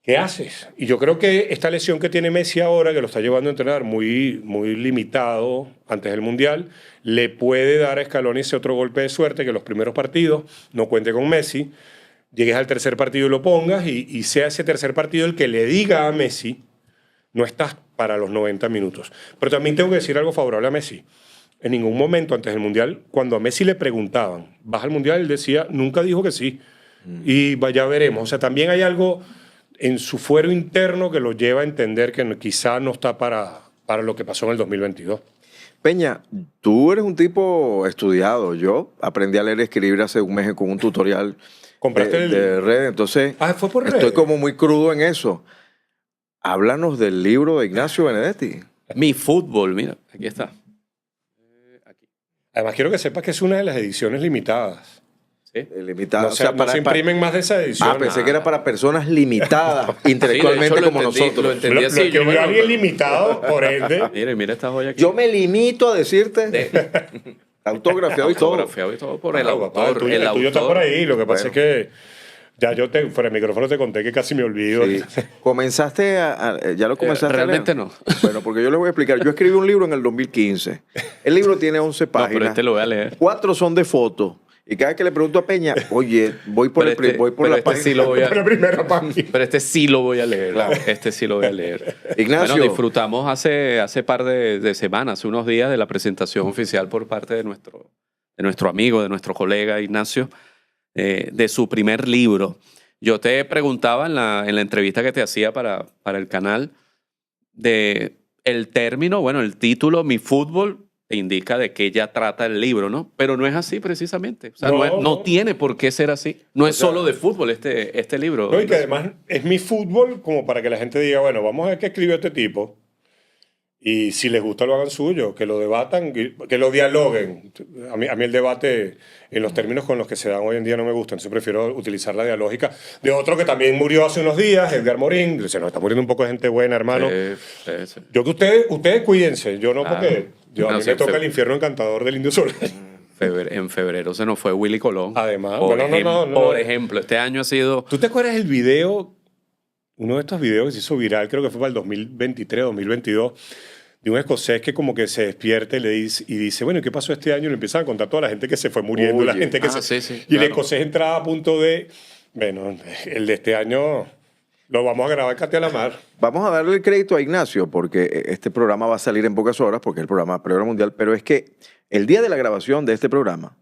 ¿Qué haces? Y yo creo que esta lesión que tiene Messi ahora, que lo está llevando a entrenar muy, muy limitado antes del Mundial, le puede dar a Scaloni ese otro golpe de suerte, que los primeros partidos no cuente con Messi, llegues al tercer partido y lo pongas, y sea ese tercer partido el que le diga a Messi, no estás para los 90 minutos. Pero también tengo que decir algo favorable a Messi. En ningún momento antes del Mundial, cuando a Messi le preguntaban, ¿vas al Mundial? Él decía, nunca dijo que sí. Y ya veremos. O sea, también hay algo en su fuero interno que lo lleva a entender que quizá no está para lo que pasó en el 2022. Peña, tú eres un tipo estudiado. Yo aprendí a leer y escribir hace un mes con un tutorial ¿Compraste de red. Entonces, fue por red. estoy como muy crudo en eso. Háblanos del libro de Ignacio Benedetti. Mi fútbol, mira, aquí está. Además, quiero que sepas que es una de las ediciones limitadas. ¿Sí? Limitada. No se imprimen más de esa edición. Pensé que era para personas limitadas intelectualmente Sí, de hecho, como lo entendí, nosotros. lo entendí Lo así. escribió Yo, alguien limitado, por ende. Mira esta joya aquí. Yo me limito a decirte autografiado y todo. Autografiado y todo por el Claro, papá, autor. el tuyo está por ahí. Lo que pasa Bueno. es que ya fuera del micrófono te conté que casi me olvido. Sí. Comenzaste ya lo comenzaste realmente a leer. no. Bueno, porque yo les voy a explicar. Yo escribí un libro en el 2015. El libro tiene 11 No, páginas. pero este lo voy a leer. 4 son de fotos. Y cada vez que le pregunto a Peña, oye, voy por la página. Sí lo voy a, Por la primera página. pero este sí lo voy a leer. Claro. Este sí lo voy a leer. Ignacio. Bueno, disfrutamos hace par de semanas, hace unos días, de la presentación oficial por parte de nuestro amigo, de nuestro colega Ignacio, de su primer libro. Yo te preguntaba en la entrevista que te hacía para el canal de el término, bueno, el título, Mi Fútbol, te indica de qué ya trata el libro, ¿no? Pero no es así precisamente. O sea, no tiene por qué ser así. No es solo de fútbol este libro. No, y que además es mi fútbol como para que la gente diga, bueno, vamos a ver qué escribió este tipo. Y si les gusta, lo hagan suyo, que lo debatan, que lo dialoguen. A mí el debate en los términos con los que se dan hoy en día no me gusta, entonces prefiero utilizar la dialógica de otro que también murió hace unos días, Edgar Morín. Se nos está muriendo un poco de gente buena, hermano. Sí. Yo que ustedes cuídense, yo no, porque a mí me toca el infierno encantador del Indio Solar. En febrero se nos fue Willy Colón. Además, por ejemplo, este año ha sido... ¿Tú te acuerdas el video, uno de estos videos que se hizo viral, creo que fue para el 2023, 2022, de un escocés que como que se despierta y dice, bueno, ¿y qué pasó este año? Y le empiezan a contar toda la gente que se fue muriendo, Oye. la gente que sí, Y el claro. escocés entraba a punto de... Bueno, el de este año lo vamos a grabar Katia la Mar. Vamos a darle el crédito a Ignacio porque este programa va a salir en pocas horas porque es el programa Pre-Guerra Mundial, pero es que el día de la grabación de este programa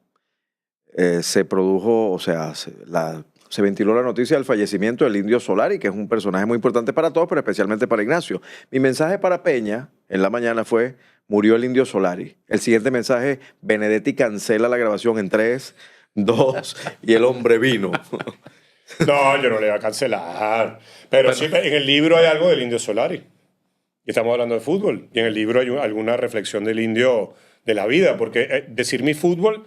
se produjo, o sea, se ventiló la noticia del fallecimiento del Indio Solari, que es un personaje muy importante para todos, pero especialmente para Ignacio. Mi mensaje para Peña en la mañana fue, murió el Indio Solari. El siguiente mensaje, Benedetti cancela la grabación en 3, 2 y el hombre vino. No, yo no le voy a cancelar. Pero sí, en el libro hay algo del Indio Solari. Y estamos hablando de fútbol. Y en el libro hay alguna reflexión del indio de la vida. Porque decir mi fútbol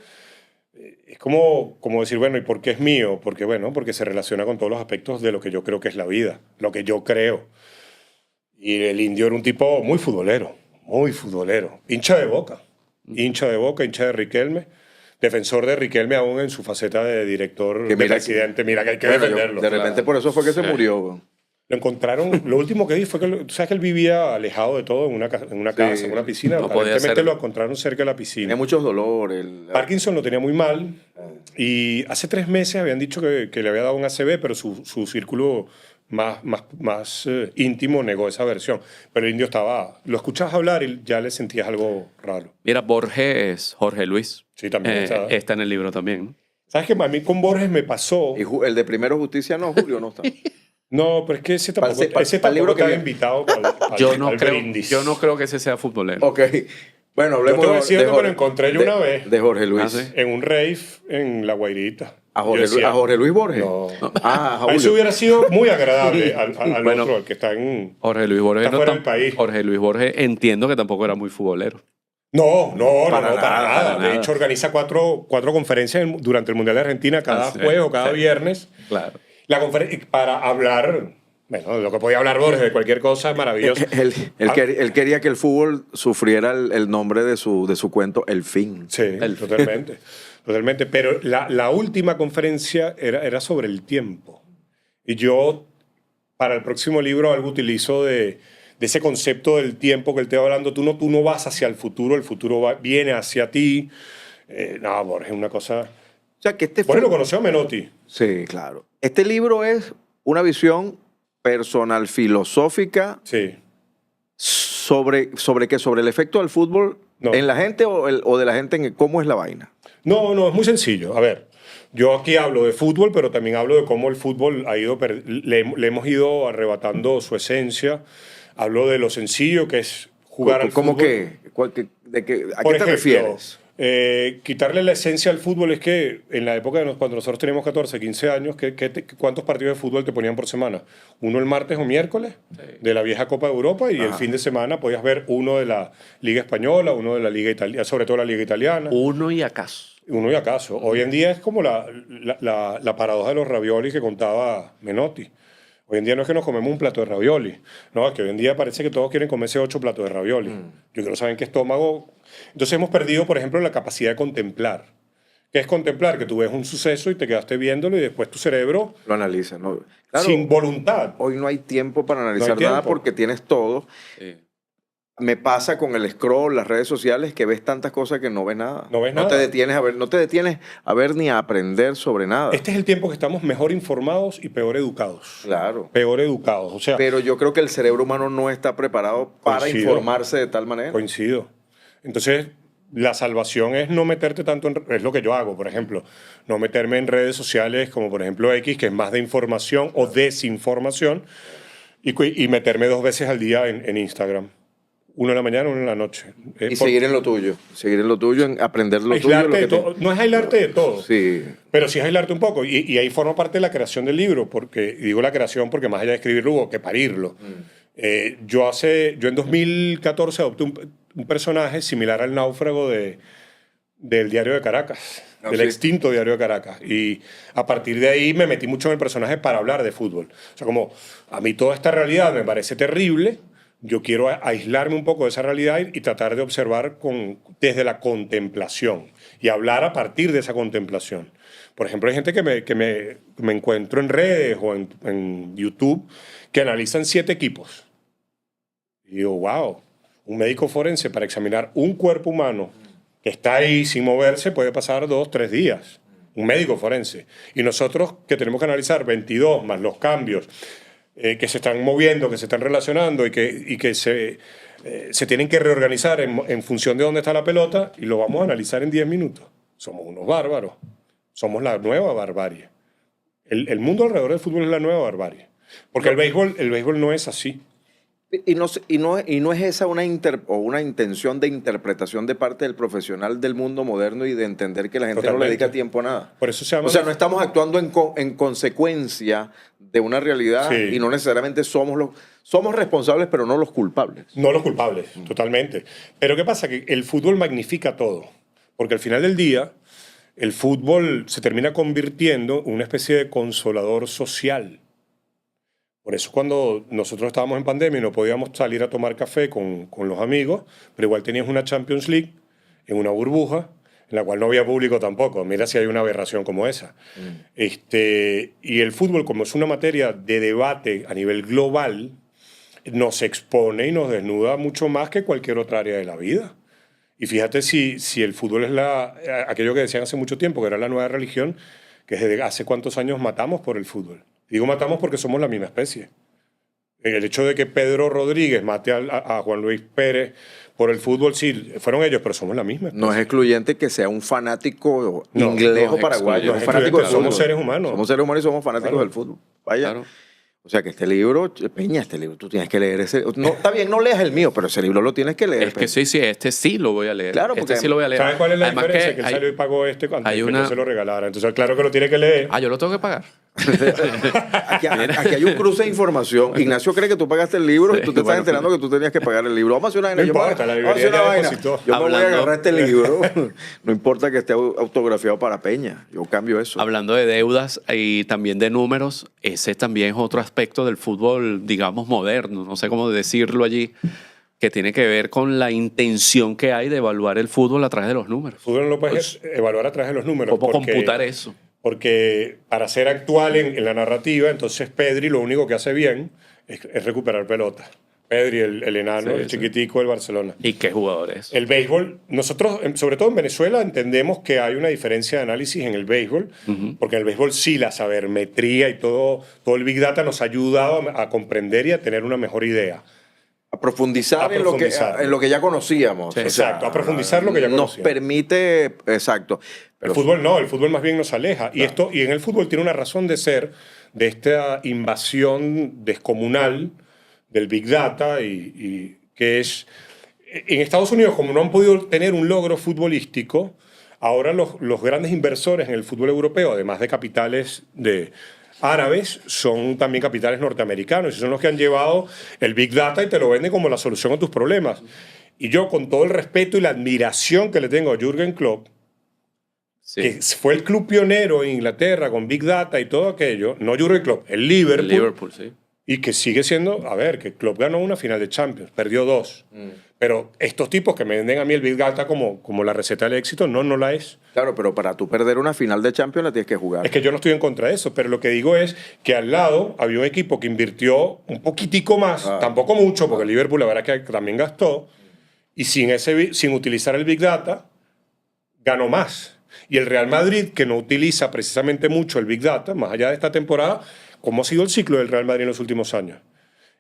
es como decir, bueno, ¿y por qué es mío? Porque, bueno, porque se relaciona con todos los aspectos de lo que yo creo que es la vida. Lo que yo creo. Y el indio era un tipo muy futbolero. Muy futbolero. Hincha de Boca. Hincha de Riquelme. Defensor de Riquelme aún en su faceta de director, de presidente. Mira que hay que defenderlo. De repente por eso fue que se murió. Lo encontraron, lo último que vi fue que, tú sabes que él vivía alejado de todo en una casa, en una piscina. No podía Aparentemente ser. lo encontraron cerca de la piscina. Tenía muchos dolores. Parkinson lo tenía muy mal y hace 3 meses habían dicho que le había dado un ACV, pero su círculo más íntimo negó esa versión. Pero el indio lo escuchabas hablar y ya le sentías algo raro. Mira, Borges, Jorge Luis. Sí, también está en el libro también, ¿no? ¿Sabes qué? A mí con Borges me pasó... Y el de Primero Justicia no, Julio no está. No, pero es que ese tampoco, para el libro que estaba viene. invitado Yo no brindis. creo que ese sea futbolero. Ok. Bueno, Yo hablemos te voy a decir de que me lo encontré yo una vez. De Jorge Luis. Ah, ¿sí? En un rave en La Guairita. ¿A Yo Jorge, decía, a Jorge Luis Borges? No. Ah, a A eso Julio. hubiera sido muy agradable al Bueno. otro, al que está en... Jorge Luis Borges Está fuera del país. Jorge Luis Borges entiendo que tampoco era muy futbolero. No, Para para nada, nada. para De hecho, organiza cuatro conferencias durante el Mundial de Argentina cada sí, jueves o cada sí. viernes. Claro. La conferencia para hablar Bueno, de lo que podía hablar Borges, de cualquier cosa, es maravilloso. Él quería que el fútbol sufriera el nombre de su cuento, El Fin. Sí, totalmente. Totalmente. Pero la última conferencia era sobre el tiempo. Y yo, para el próximo libro, algo utilizo de ese concepto del tiempo que él te va hablando. Tú no vas hacia el futuro viene hacia ti. No, Borges, una cosa... O sea, que Borges lo conoció a Menotti. Sí, claro. Este libro es una visión personal, filosófica, Sí. sobre qué, sobre el efecto del fútbol en la gente o de la gente en cómo es la vaina. No, es muy sencillo. A ver, yo aquí hablo de fútbol, pero también hablo de cómo el fútbol ha ido, le hemos ido arrebatando su esencia. Hablo de lo sencillo que es jugar al fútbol. ¿Cómo qué? ¿A qué te refieres? Quitarle la esencia al fútbol es que en la época cuando nosotros teníamos 14, 15 años, ¿cuántos partidos de fútbol te ponían por semana? Uno el martes o miércoles de la vieja Copa de Europa y el fin de semana podías ver uno de la Liga Española, uno de la Liga Italiana, sobre todo la Liga Italiana. Uno y acaso. Hoy en día es como la paradoja de los raviolis que contaba Menotti. Hoy en día no es que nos comemos un plato de ravioli, no, es que hoy en día parece que todos quieren comerse 8 platos de ravioli. Yo quiero saber en qué estómago... Entonces hemos perdido, por ejemplo, la capacidad de contemplar. ¿Qué es contemplar? Que tú ves un suceso y te quedaste viéndolo y después tu cerebro... Lo analiza, ¿no? Claro, sin voluntad. Hoy no hay tiempo para analizar No hay nada tiempo. porque tienes todo. Sí. Me pasa con el scroll, las redes sociales, que ves tantas cosas que no ves nada. No ves nada. No te detienes a ver ni a aprender sobre nada. Este es el tiempo que estamos mejor informados y peor educados. Claro. Peor educados. O sea, Pero yo creo que el cerebro humano no está preparado para Coincido. informarse de tal manera. coincido. Entonces, la salvación es no meterte tanto es lo que yo hago, por ejemplo. No meterme en redes sociales como, por ejemplo, X, que es más de información o desinformación, y meterme 2 veces al día en Instagram. 1 en la mañana, 1 en la noche. Y seguir en lo tuyo. Seguir en lo tuyo, en aprender lo tuyo. Aislarte de todo. No es aislarte de todo. Sí. Pero sí es aislarte un poco. Y ahí forma parte de la creación del libro. Y digo la creación porque más allá de escribirlo hubo que parirlo. Yo en 2014 adopté un personaje similar al náufrago del Diario de Caracas, del extinto Diario de Caracas. Y a partir de ahí me metí mucho en el personaje para hablar de fútbol. O sea, como a mí toda esta realidad me parece terrible, yo quiero aislarme un poco de esa realidad y tratar de observar desde la contemplación y hablar a partir de esa contemplación. Por ejemplo, hay gente que me encuentro en redes o en YouTube que analizan 7 equipos. Y digo, wow, un médico forense para examinar un cuerpo humano que está ahí sin moverse puede pasar 2, 3 días. Un médico forense. Y nosotros que tenemos que analizar 22 más los cambios que se están moviendo, que se están relacionando y que se tienen que reorganizar en función de dónde está la pelota y lo vamos a analizar en 10 minutos. Somos unos bárbaros. Somos la nueva barbarie. El mundo alrededor del fútbol es la nueva barbarie. Porque el béisbol no es así. Y no es esa una intención de interpretación de parte del profesional del mundo moderno y de entender que la gente no le dedica tiempo a nada. Por eso se llama... O sea, no estamos actuando en consecuencia de una realidad y no necesariamente somos responsables, pero no los culpables. No los culpables, totalmente. Pero ¿qué pasa? Que el fútbol magnifica todo. Porque al final del día, el fútbol se termina convirtiendo en una especie de consolador social. Por eso cuando nosotros estábamos en pandemia y no podíamos salir a tomar café con los amigos, pero igual tenías una Champions League en una burbuja en la cual no había público tampoco. Mira si hay una aberración como esa. Y el fútbol, como es una materia de debate a nivel global, nos expone y nos desnuda mucho más que cualquier otra área de la vida. Y fíjate si el fútbol es aquello que decían hace mucho tiempo, que era la nueva religión, que desde hace cuántos años matamos por el fútbol. Digo matamos porque somos la misma especie. El hecho de que Pedro Rodríguez mate a Juan Luis Pérez por el fútbol, sí, fueron ellos, pero somos la misma especie. No es excluyente que sea un fanático inglés o paraguayo. No es fanático del somos fútbol. seres humanos. Somos seres humanos y somos fanáticos del fútbol. Vaya. Claro. O sea que este libro, Peña, tú tienes que leer ese. No, está bien, no leas el mío, pero ese libro lo tienes que leer. Es que sí, este sí lo voy a leer. Claro, porque sí lo voy a leer. ¿Sabes cuál es la Además diferencia? Que él hay- salió y pagó antes hay que una- yo se lo regalara. Entonces, claro que lo tiene que leer. yo lo tengo que pagar. Aquí hay un cruce de información. Ignacio cree que tú pagaste el libro y tú te estás enterando que tú tenías que pagar el libro. Vamos a hacer una vaina. No importa, la vamos a hacer librería una ya vaina. depositó. Yo me voy a agarrar este libro. No importa que esté autografiado para Peña. Yo cambio eso. Hablando de deudas y también de números, ese también es otro aspecto del fútbol, digamos, moderno, no sé cómo decirlo allí, que tiene que ver con la intención que hay de evaluar el fútbol a través de los números. El fútbol no lo puedes evaluar a través de los números. ¿Cómo computar eso? Porque para ser actual en la narrativa, entonces Pedri lo único que hace bien es recuperar pelota. Pedri, el enano, Sí, el chiquitico del Barcelona. ¿Y qué jugadores? El béisbol, nosotros, sobre todo en Venezuela, entendemos que hay una diferencia de análisis en el béisbol, porque en el béisbol sí la sabermetría y todo el Big Data nos ha ayudado a comprender y a tener una mejor idea. A profundizar, en lo que ya conocíamos. Sí, exacto, a profundizar lo que ya conocíamos. Nos permite, exacto. El fútbol no, el fútbol más bien nos aleja. Claro. Y en el fútbol tiene una razón de ser de esta invasión descomunal del Big Data y que es... En Estados Unidos, como no han podido tener un logro futbolístico, ahora los grandes inversores en el fútbol europeo, además de capitales árabes, son también capitales norteamericanos y son los que han llevado el Big Data y te lo venden como la solución a tus problemas. Y yo, con todo el respeto y la admiración que le tengo a Jürgen Klopp, sí, que fue el club pionero en Inglaterra con Big Data y todo aquello, no Jürgen Klopp, el Liverpool. El Liverpool, sí. Y que sigue siendo, a ver, que Klopp ganó una final de Champions, perdió 2. Pero estos tipos que me venden a mí el Big Data como la receta del éxito, no la es. Claro, pero para tú perder una final de Champions la tienes que jugar. Es que yo no estoy en contra de eso, pero lo que digo es que al lado había un equipo que invirtió un poquitico más, tampoco mucho, porque el Liverpool la verdad que también gastó, y sin utilizar el Big Data, ganó más. Y el Real Madrid, que no utiliza precisamente mucho el Big Data, más allá de esta temporada, ¿cómo ha sido el ciclo del Real Madrid en los últimos años?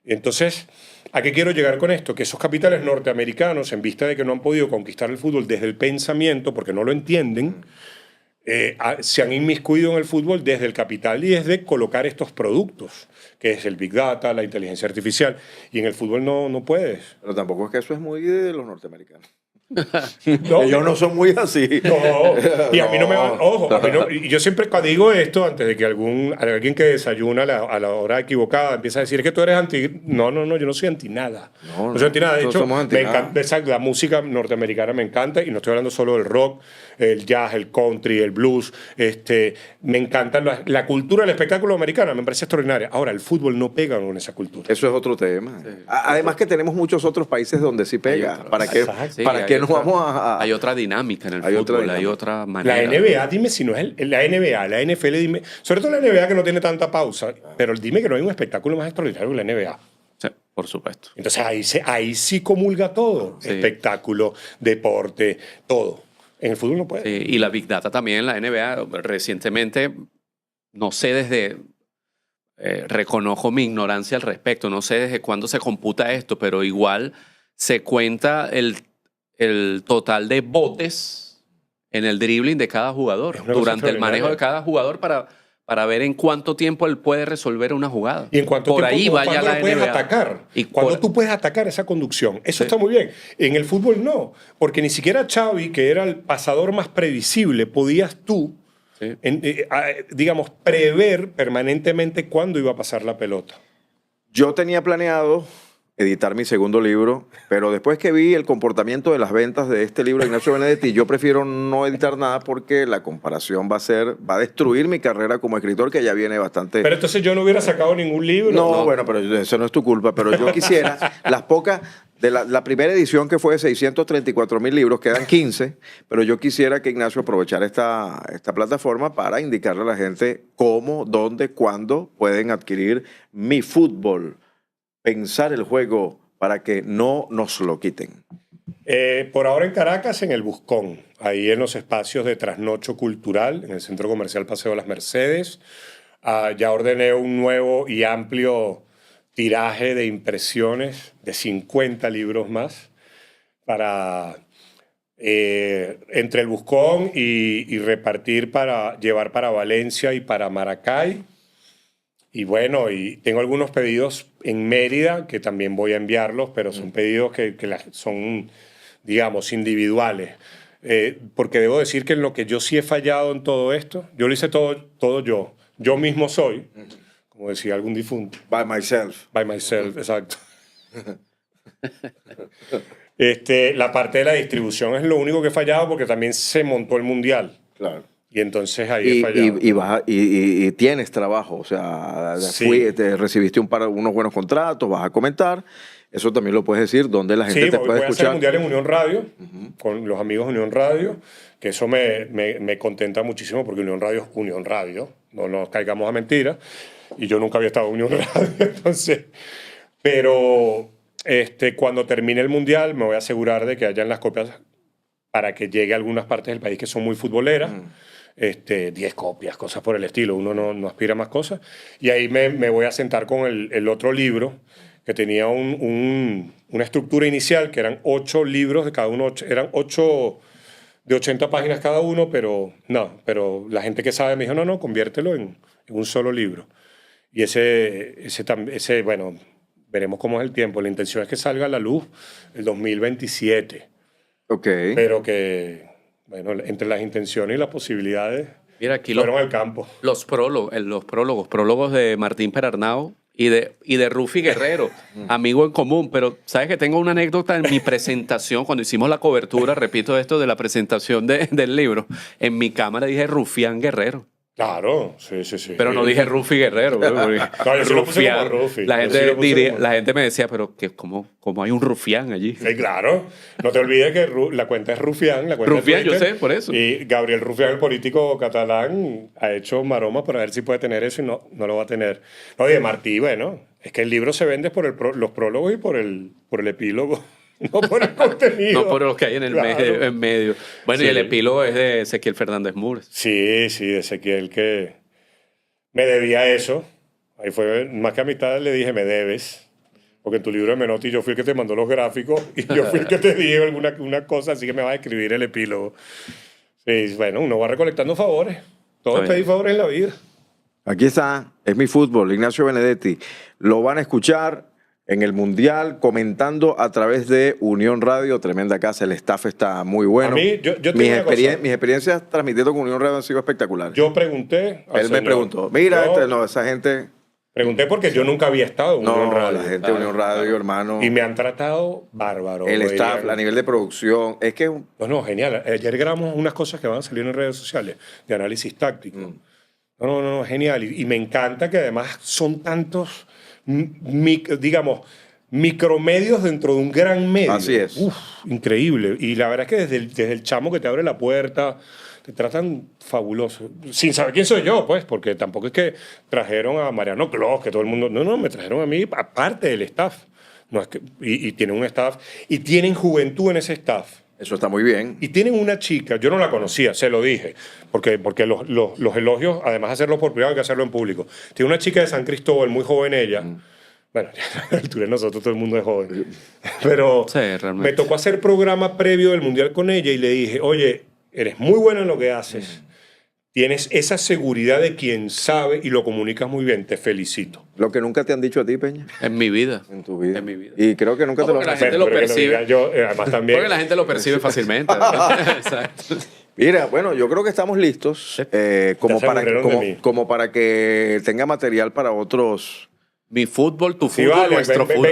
Entonces, ¿a qué quiero llegar con esto? Que esos capitales norteamericanos, en vista de que no han podido conquistar el fútbol desde el pensamiento, porque no lo entienden, se han inmiscuido en el fútbol desde el capital y desde colocar estos productos, que es el Big Data, la inteligencia artificial, y en el fútbol no puedes. Pero tampoco es que eso es muy de los norteamericanos. No, ellos no son muy así. No, y a mí no me va. Ojo, a mí no, y yo siempre digo esto antes de que alguien que desayuna a la hora equivocada empiece a decir que tú eres anti. No, yo no soy anti nada. No soy anti nada. De hecho, me encanta, la música norteamericana me encanta, y no estoy hablando solo del rock, el jazz, el country, el blues. Me encanta la cultura del espectáculo americana, me parece extraordinaria. Ahora, el fútbol no pega con esa cultura. Eso es otro tema. Sí. Además que tenemos muchos otros países donde sí pega. ¿Para qué? ¿Para qué nos vamos a...? Hay otra dinámica en el fútbol, hay otra manera. La NBA, dime si no es la NBA, la NFL, dime... Sobre todo la NBA, que no tiene tanta pausa, pero dime que no hay un espectáculo más extraordinario que la NBA. Sí, por supuesto. Entonces ahí sí comulga todo. Sí. Espectáculo, deporte, todo. En el fútbol no puede. Sí, y la Big Data también en la NBA. Recientemente, no sé desde... reconozco mi ignorancia al respecto. No sé desde cuándo se computa esto, pero igual se cuenta el total de botes en el dribbling de cada jugador durante el manejo de cada jugador para ver en cuánto tiempo él puede resolver una jugada. Y en cuánto por tiempo ahí vaya la puedes NBA. Atacar. Y cuando tú puedes atacar esa conducción. Eso está muy bien. En el fútbol no. Porque ni siquiera Xavi, que era el pasador más previsible, podías tú, digamos, prever permanentemente cuándo iba a pasar la pelota. Yo tenía planeado editar mi segundo libro, pero después que vi el comportamiento de las ventas de este libro de Ignacio Benedetti, yo prefiero no editar nada porque la comparación va a destruir mi carrera como escritor, que ya viene bastante... Pero entonces yo no hubiera sacado ningún libro. No, bueno, pero eso no es tu culpa, pero yo quisiera, las pocas, de la primera edición que fue de 634,000 libros, quedan 15, pero yo quisiera que Ignacio aprovechara esta plataforma para indicarle a la gente cómo, dónde, cuándo pueden adquirir Mi Fútbol. Pensar el juego para que no nos lo quiten. Por ahora en Caracas, en el Buscón, ahí en los espacios de Trasnocho Cultural, en el Centro Comercial Paseo de las Mercedes. Ya ordené un nuevo y amplio tiraje de impresiones de 50 libros más para entre el Buscón y repartir para llevar para Valencia y para Maracay. Y bueno, y tengo algunos pedidos en Mérida que también voy a enviarlos, pero son pedidos que son, digamos, individuales. Porque debo decir que en lo que yo sí he fallado en todo esto, yo lo hice todo yo. yo mismo soy, como decía algún difunto. By myself. By myself, exacto. La parte de la distribución es lo único que he fallado porque también se montó el mundial. Claro. Y entonces ahí he fallado. Y tienes trabajo, o sea, Sí. recibiste unos buenos contratos, vas a comentar. Eso también lo puedes decir, donde la gente Sí, te voy puede a hacer el escuchar. mundial en Unión Radio, con los amigos de Unión Radio, que eso me contenta muchísimo porque Unión Radio es Unión Radio, no nos caigamos a mentiras. Y yo nunca había estado en Unión Radio, entonces. Pero cuando termine el mundial me voy a asegurar de que hayan las copias para que llegue a algunas partes del país que son muy futboleras. 10 copias, cosas por el estilo. Uno no aspira a más cosas. Y ahí me voy a sentar con el otro libro que tenía una estructura inicial, que eran 8 libros de cada uno, eran 8 de 80 páginas cada uno, pero la gente que sabe me dijo, no, conviértelo en un solo libro. Y ese, bueno, veremos cómo es el tiempo. La intención es que salga a la luz el 2027. Ok. Pero que, bueno, entre las intenciones y las posibilidades, Mira, aquí fueron al campo. los prólogos de Martín Perarnau y de Rufi Guerrero, amigo en común. Pero sabes que tengo una anécdota en mi presentación, cuando hicimos la cobertura, repito esto, de la presentación del libro, en mi cámara dije Rufián Guerrero. Claro, sí. Pero no dije Rufi Guerrero. Porque No, yo sí lo puse como Rufi. La Yo sí lo puse gente, como- la gente me decía, pero ¿cómo hay un rufián allí? Sí, claro. No te olvides que la cuenta es Rufián. La cuenta Rufián, de yo Twitter. sé, por eso. Y Gabriel Rufián, el político catalán, ha hecho maromas para ver si puede tener eso y no lo va a tener. Oye, Martí, bueno, es que el libro se vende por los prólogos y por el epílogo. No por el contenido. No por lo que hay en el Claro. en medio. Bueno, Sí. y el epílogo es de Ezequiel Fernández Mures. Sí, Ezequiel, que me debía eso. Ahí fue, más que amistad, le dije, me debes. Porque en tu libro de Menotti yo fui el que te mandó los gráficos y yo fui el que te dije una cosa, así que me vas a escribir el epílogo. Sí, bueno, uno va recolectando favores. Todo es Está bien. pedir favores en la vida. Aquí está, es mi fútbol, Ignacio Benedetti. Lo van a escuchar en el Mundial, comentando a través de Unión Radio, tremenda casa, el staff está muy bueno. A mí, yo tengo mis, una cosa. mis experiencias transmitiendo con Unión Radio han sido espectaculares. Yo pregunté. al Él me señor. preguntó, mira, Yo esa gente, pregunté porque yo nunca había estado en Unión Radio. la gente de Unión Radio, hermano, Y me han tratado bárbaro. el lo staff, dirían. a nivel de producción, es que No, genial. Ayer grabamos unas cosas que van a salir en redes sociales de análisis táctico. No, genial. Y me encanta que además son tantos, digamos, micromedios dentro de un gran medio. Así es. Uf, increíble. Y la verdad es que desde el chamo que te abre la puerta, te tratan fabuloso. Sin saber quién soy yo, pues, porque tampoco es que trajeron a Mariano Clos, que todo el mundo... No, me trajeron a mí, aparte del staff. No es que, y tienen un staff, y tienen juventud en ese staff. eso está muy bien. Y tienen una chica, yo no la conocía, se lo dije, porque los elogios, además de hacerlo por privado, hay que hacerlo en público. Tiene una chica de San Cristóbal, muy joven ella. Bueno, a la altura de nosotros todo el mundo es joven. Pero Sí, realmente. me tocó hacer programa previo del Mundial con ella y le dije, oye, eres muy buena en lo que haces. Tienes esa seguridad de quien sabe y lo comunicas muy bien. Te felicito. Lo que nunca te han dicho a ti, Peña, En mi vida. en tu vida. En mi vida. Y creo que nunca No, te lo porque han la gente lo Pero que percibe. diga yo, además también. Porque la gente lo percibe fácilmente. ¿verdad? Exacto. Mira, bueno, yo creo que estamos listos como, Ya se para, aburrieron de mí. como para que tenga material para otros. Mi fútbol, tu Sí, fútbol, vale, nuestro fútbol.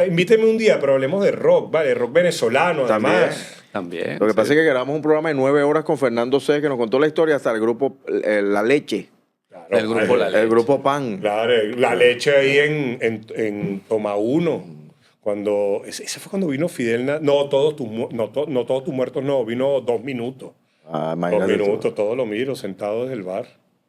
invíteme un día, pero hablemos de rock, ¿vale? Rock venezolano, También. además. También. Lo que sí. pasa es que grabamos un programa de 9 horas con Fernando C, que nos contó la historia hasta el grupo La Leche, Claro, El grupo La Leche. el grupo Pan. Claro, la leche ahí en Toma 1. Cuando, ese fue cuando vino Fidel. No todos tus muertos, no. Vino 2 minutos. Ah, 2 imagínate tú. minutos, todo lo miro, sentado desde el bar.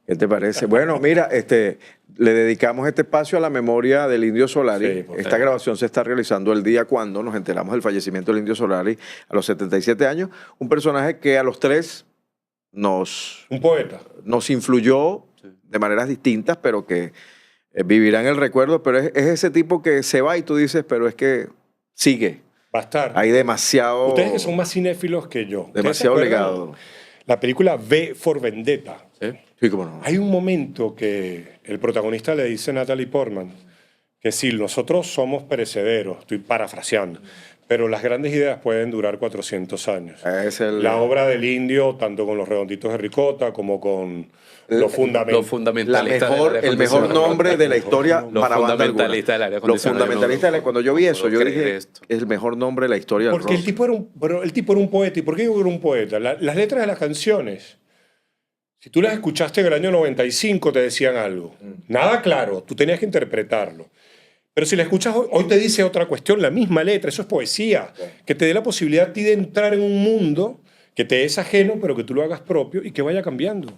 ¿Qué te parece? Bueno, mira, le dedicamos este espacio a la memoria del Indio Solari. Sí, por Esta favor. grabación se está realizando el día cuando nos enteramos del fallecimiento del Indio Solari a los 77 años. Un personaje que a los 3 nos Un poeta. influyó de maneras distintas, pero que vivirá en el recuerdo. Pero es ese tipo que se va y tú dices, pero es que sigue. Va a estar. Hay demasiado, Ustedes que son más cinéfilos que yo. ¿ustedes demasiado se acuerdan? legado. La película V for Vendetta. Sí. Sí, cómo no. Hay un momento que el protagonista le dice a Natalie Portman que si nosotros somos perecederos, estoy parafraseando, pero las grandes ideas pueden durar 400 años. Es el, La obra del indio, tanto con los redonditos de ricota como con los fundamentalistas. el mejor nombre de la historia Los para banda alguna. fundamentalistas del aire Los acondicionado. fundamentalistas, cuando yo vi eso, puedo yo creer dije, esto. es el mejor nombre de la historia del Porque el rock. tipo era un poeta. ¿Y por qué digo que era un poeta? Las letras de las canciones, si tú las escuchaste en el año 95, te decían algo. Nada claro, tú tenías que interpretarlo. Pero si la escuchas hoy te dice otra cuestión, la misma letra, eso es poesía, que te dé la posibilidad a ti de entrar en un mundo que te es ajeno, pero que tú lo hagas propio y que vaya cambiando.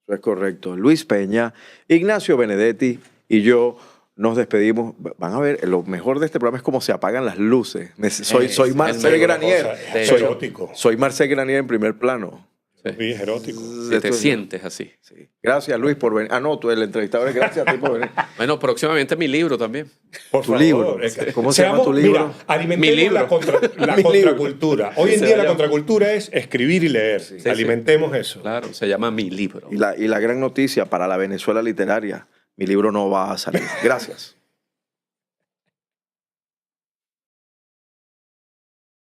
Eso es correcto. Luis Peña, Ignacio Benedetti y yo nos despedimos. Van a ver, lo mejor de este programa es cómo se apagan las luces. Soy Marcel es una Granier. cosa, es Soy, erótico. soy Marcel Granier en primer plano. Sí, es erótico. Si te sientes así. Sí. Gracias, Luis, por venir. Ah, no, tú, el entrevistador, gracias a ti por venir. Bueno, próximamente mi libro también. Por Tu favor. libro. ¿Cómo se llama tu libro? Mira, alimentemos Mi libro. la Mi libro. contracultura. Hoy en Se día la llama- contracultura es escribir y leer. Sí, Alimentemos eso. Claro, se llama Mi Libro. Y la gran noticia para la Venezuela literaria, mi libro no va a salir. Gracias.